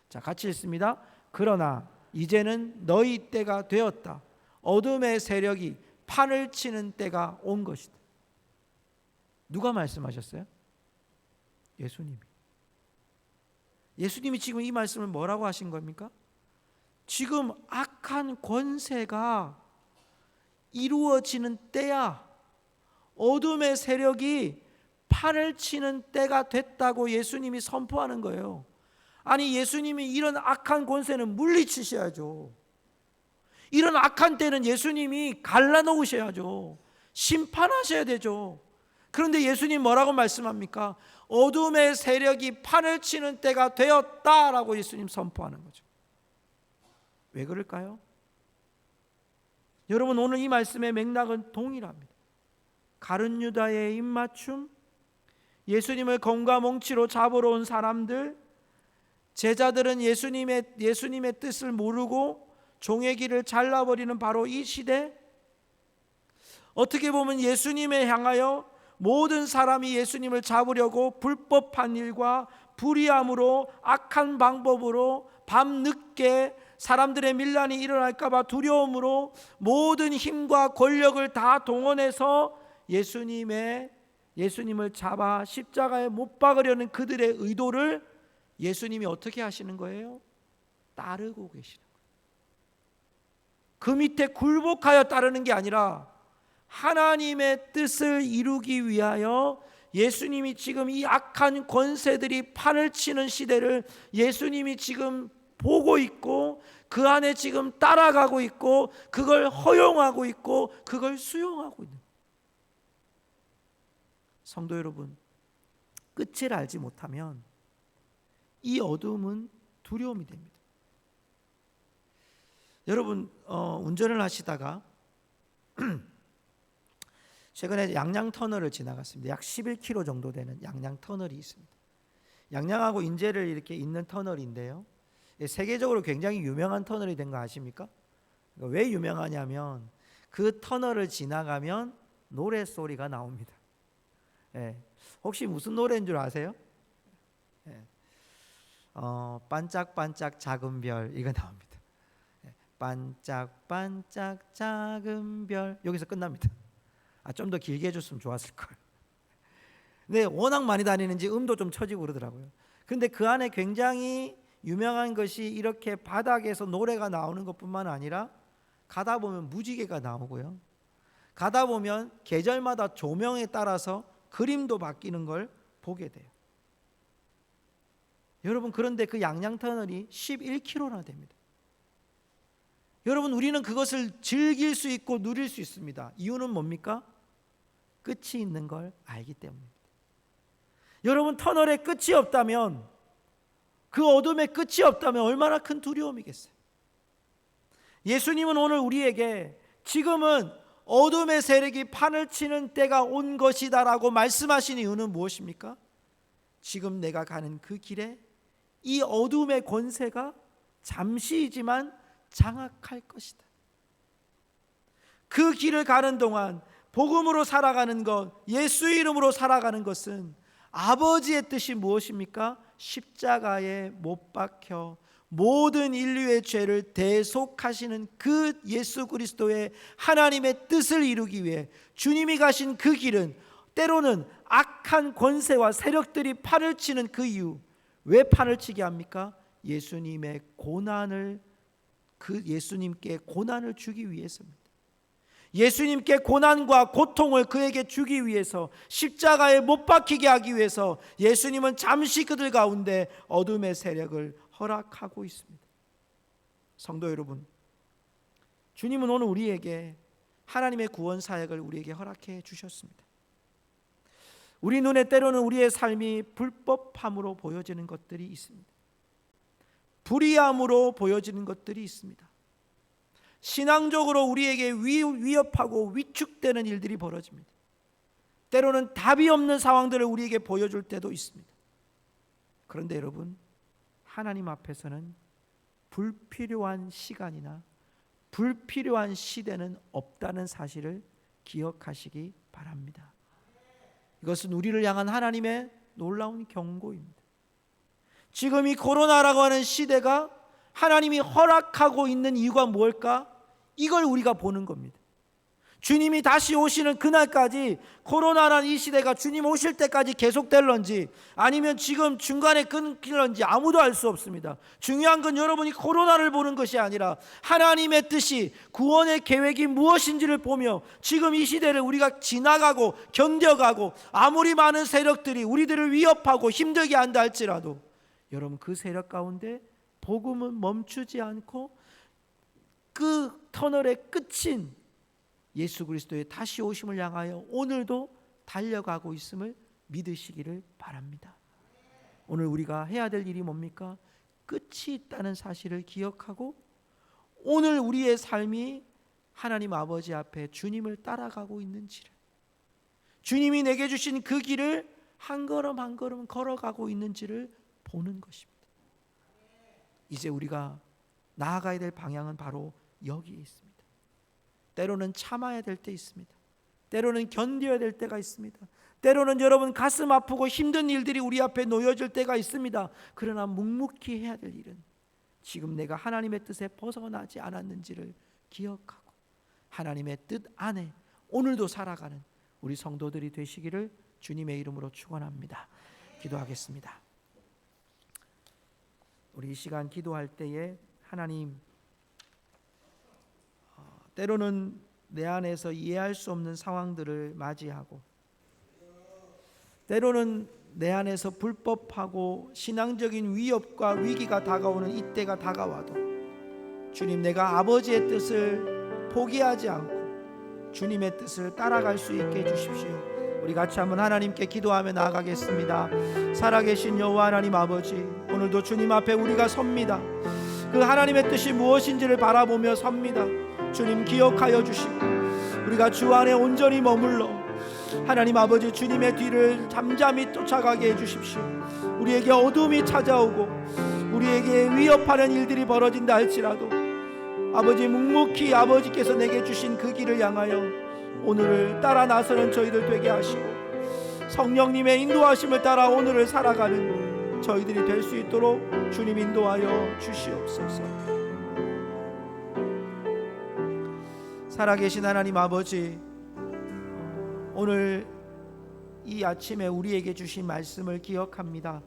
자, 같이 읽습니다. 그러나 이제는 너희 때가 되었다. 어둠의 세력이 판을 치는 때가 온 것이다. 누가 말씀하셨어요? 예수님이. 예수님이 지금 이 말씀을 뭐라고 하신 겁니까? 지금 악한 권세가 이루어지는 때야. 어둠의 세력이 판을 치는 때가 됐다고 예수님이 선포하는 거예요. 아니, 예수님이 이런 악한 권세는 물리치셔야죠. 이런 악한 때는 예수님이 갈라놓으셔야죠. 심판하셔야 되죠. 그런데 예수님 뭐라고 말씀합니까? 어둠의 세력이 판을 치는 때가 되었다라고 예수님 선포하는 거죠. 왜 그럴까요? 여러분, 오늘 이 말씀의 맥락은 동일합니다. 가룟 유다의 입맞춤, 예수님을 검과 몽치로 잡으러 온 사람들, 제자들은 예수님의 뜻을 모르고 종의 길을 잘라버리는 바로 이 시대, 어떻게 보면 예수님에 향하여 모든 사람이 예수님을 잡으려고 불법한 일과 불의함으로 악한 방법으로 밤늦게 사람들의 밀란이 일어날까 봐 두려움으로 모든 힘과 권력을 다 동원해서 예수님을 잡아 십자가에 못 박으려는 그들의 의도를 예수님이 어떻게 하시는 거예요? 따르고 계시는 거예요. 그 밑에 굴복하여 따르는 게 아니라 하나님의 뜻을 이루기 위하여 예수님이 지금 이 악한 권세들이 판을 치는 시대를 예수님이 지금 보고 있고 그 안에 지금 따라가고 있고 그걸 허용하고 있고 그걸 수용하고 있는 거예요. 성도 여러분, 끝을 알지 못하면 이 어둠은 두려움이 됩니다. 여러분, 운전을 하시다가 최근에 양양 터널을 지나갔습니다. 약 11km 정도 되는 양양 터널이 있습니다. 양양하고 인제를 이렇게 잇는 터널인데요, 세계적으로 굉장히 유명한 터널이 된 거 아십니까? 왜 유명하냐면 그 터널을 지나가면 노래소리가 나옵니다. 혹시 무슨 노래인 줄 아세요? 반짝반짝 작은 별, 이거 나옵니다. 반짝반짝 작은 별, 여기서 끝납니다. 좀 더 길게 해줬으면 좋았을 걸. 근데 워낙 많이 다니는지 음도 좀 처지고 그러더라고요. 그런데 그 안에 굉장히 유명한 것이 이렇게 바닥에서 노래가 나오는 것뿐만 아니라 가다 보면 무지개가 나오고요, 가다 보면 계절마다 조명에 따라서 그림도 바뀌는 걸 보게 돼요. 여러분, 그런데 그 양양터널이 11km나 됩니다. 여러분, 우리는 그것을 즐길 수 있고 누릴 수 있습니다. 이유는 뭡니까? 끝이 있는 걸 알기 때문입니다. 여러분, 터널에 끝이 없다면, 그 어둠에 끝이 없다면 얼마나 큰 두려움이겠어요. 예수님은 오늘 우리에게 지금은 어둠의 세력이 판을 치는 때가 온 것이다 라고 말씀하신 이유는 무엇입니까? 지금 내가 가는 그 길에 이 어둠의 권세가 잠시이지만 장악할 것이다. 그 길을 가는 동안 복음으로 살아가는 것, 예수의 이름으로 살아가는 것은 아버지의 뜻이 무엇입니까? 십자가에 못 박혀 모든 인류의 죄를 대속하시는 그 예수 그리스도의 하나님의 뜻을 이루기 위해 주님이 가신 그 길은 때로는 악한 권세와 세력들이 판을 치는 그 이유, 왜 판을 치게 합니까? 예수님의 고난을, 그 예수님께 고난을 주기 위해서입니다. 예수님께 고난과 고통을 그에게 주기 위해서, 십자가에 못 박히게 하기 위해서 예수님은 잠시 그들 가운데 어둠의 세력을 허락하고 있습니다. 성도 여러분, 주님은 오늘 우리에게 하나님의 구원 사역을 우리에게 허락해 주셨습니다. 우리 눈에 때로는 우리의 삶이 불법함으로 보여지는 것들이 있습니다. 불의함으로 보여지는 것들이 있습니다. 신앙적으로 우리에게 위협하고 위축되는 일들이 벌어집니다. 때로는 답이 없는 상황들을 우리에게 보여줄 때도 있습니다. 그런데 여러분, 하나님 앞에서는 불필요한 시간이나 불필요한 시대는 없다는 사실을 기억하시기 바랍니다. 이것은 우리를 향한 하나님의 놀라운 경고입니다. 지금 이 코로나라고 하는 시대가 하나님이 허락하고 있는 이유가 뭘까? 이걸 우리가 보는 겁니다. 주님이 다시 오시는 그날까지 코로나라는 이 시대가 주님 오실 때까지 계속될런지 아니면 지금 중간에 끊길런지 아무도 알 수 없습니다. 중요한 건 여러분이 코로나를 보는 것이 아니라 하나님의 뜻이, 구원의 계획이 무엇인지를 보며 지금 이 시대를 우리가 지나가고 견뎌가고 아무리 많은 세력들이 우리들을 위협하고 힘들게 한다 할지라도 여러분, 그 세력 가운데 복음은 멈추지 않고 그 터널의 끝인 예수 그리스도의 다시 오심을 향하여 오늘도 달려가고 있음을 믿으시기를 바랍니다. 오늘 우리가 해야 될 일이 뭡니까? 끝이 있다는 사실을 기억하고 오늘 우리의 삶이 하나님 아버지 앞에 주님을 따라가고 있는지를, 주님이 내게 주신 그 길을 한 걸음 한 걸음 걸어가고 있는지를 보는 것입니다. 이제 우리가 나아가야 될 방향은 바로 여기에 있습니다. 때로는 참아야 될 때 있습니다. 때로는 견뎌야 될 때가 있습니다. 때로는 여러분 가슴 아프고 힘든 일들이 우리 앞에 놓여질 때가 있습니다. 그러나 묵묵히 해야 될 일은 지금 내가 하나님의 뜻에 벗어나지 않았는지를 기억하고 하나님의 뜻 안에 오늘도 살아가는 우리 성도들이 되시기를 주님의 이름으로 축원합니다. 기도하겠습니다. 우리 이 시간 기도할 때에 하나님, 때로는 내 안에서 이해할 수 없는 상황들을 맞이하고 때로는 내 안에서 불법하고 신앙적인 위협과 위기가 다가오는 이때가 다가와도 주님, 내가 아버지의 뜻을 포기하지 않고 주님의 뜻을 따라갈 수 있게 해주십시오. 우리 같이 한번 하나님께 기도하며 나아가겠습니다. 살아계신 여호와 하나님 아버지, 오늘도 주님 앞에 우리가 섭니다. 그 하나님의 뜻이 무엇인지를 바라보며 섭니다. 주님 기억하여 주시고 우리가 주 안에 온전히 머물러 하나님 아버지 주님의 뒤를 잠잠히 쫓아가게 해주십시오. 우리에게 어둠이 찾아오고 우리에게 위협하는 일들이 벌어진다 할지라도 아버지 묵묵히 아버지께서 내게 주신 그 길을 향하여 오늘을 따라 나서는 저희들 되게 하시고 성령님의 인도하심을 따라 오늘을 살아가는 저희들이 될 수 있도록 주님 인도하여 주시옵소서. 살아계신 하나님 아버지, 오늘 이 아침에 우리에게 주신 말씀을 기억합니다.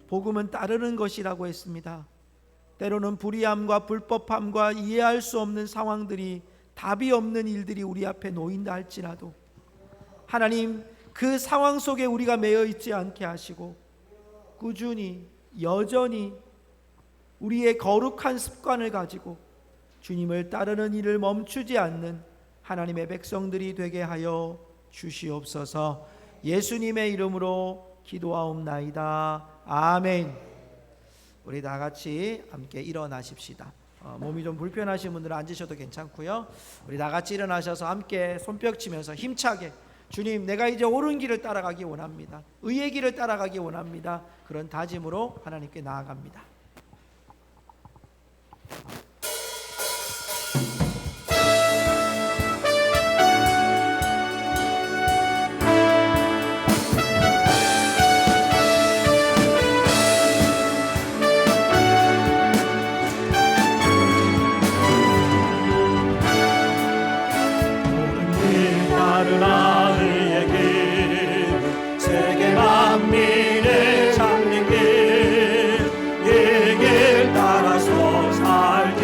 복음은 따르는 것이라고 했습니다. 때로는 불의함과 불법함과 이해할 수 없는 상황들이, 답이 없는 일들이 우리 앞에 놓인다 할지라도 하나님, 그 상황 속에 우리가 매여 있지 않게 하시고 꾸준히 여전히 우리의 거룩한 습관을 가지고 주님을 따르는 일을 멈추지 않는 하나님의 백성들이 되게 하여 주시옵소서. 예수님의 이름으로 기도하옵나이다. 아멘. 우리 다 같이 함께 일어나십시다. 몸이 좀 불편하신 분들은 앉으셔도 괜찮고요. 우리 다 같이 일어나셔서 함께 손뼉 치면서 힘차게 주님, 내가 이제 옳은 길을 따라가기 원합니다. 의의 길을 따라가기 원합니다. 그런 다짐으로 하나님께 나아갑니다. 세계 만민을 찾는 길, 이 길 따라서 살기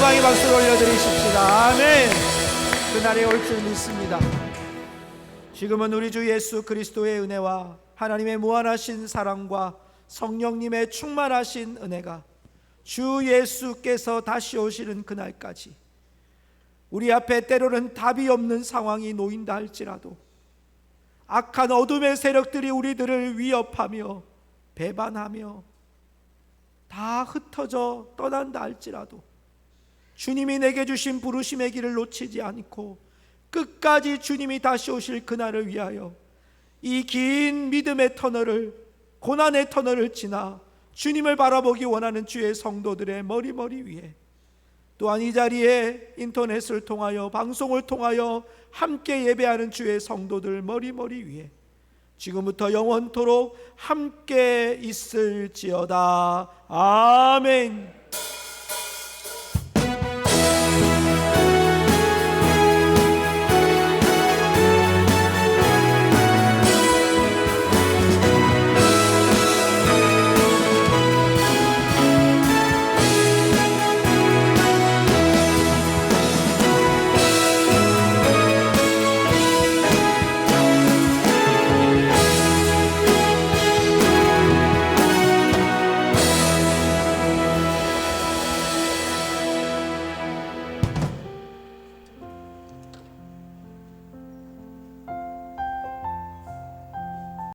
영광의 박수를 올려드리십시다. 아멘. 그날이 올 줄 믿습니다. 지금은 우리 주 예수 그리스도의 은혜와 하나님의 무한하신 사랑과 성령님의 충만하신 은혜가 주 예수께서 다시 오시는 그날까지 우리 앞에 때로는 답이 없는 상황이 놓인다 할지라도, 악한 어둠의 세력들이 우리들을 위협하며 배반하며 다 흩어져 떠난다 할지라도, 주님이 내게 주신 부르심의 길을 놓치지 않고 끝까지 주님이 다시 오실 그날을 위하여 이 긴 믿음의 터널을, 고난의 터널을 지나 주님을 바라보기 원하는 주의 성도들의 머리 위에, 또한 이 자리에 인터넷을 통하여, 방송을 통하여 함께 예배하는 주의 성도들 머리 위에 지금부터 영원토록 함께 있을지어다. 아멘.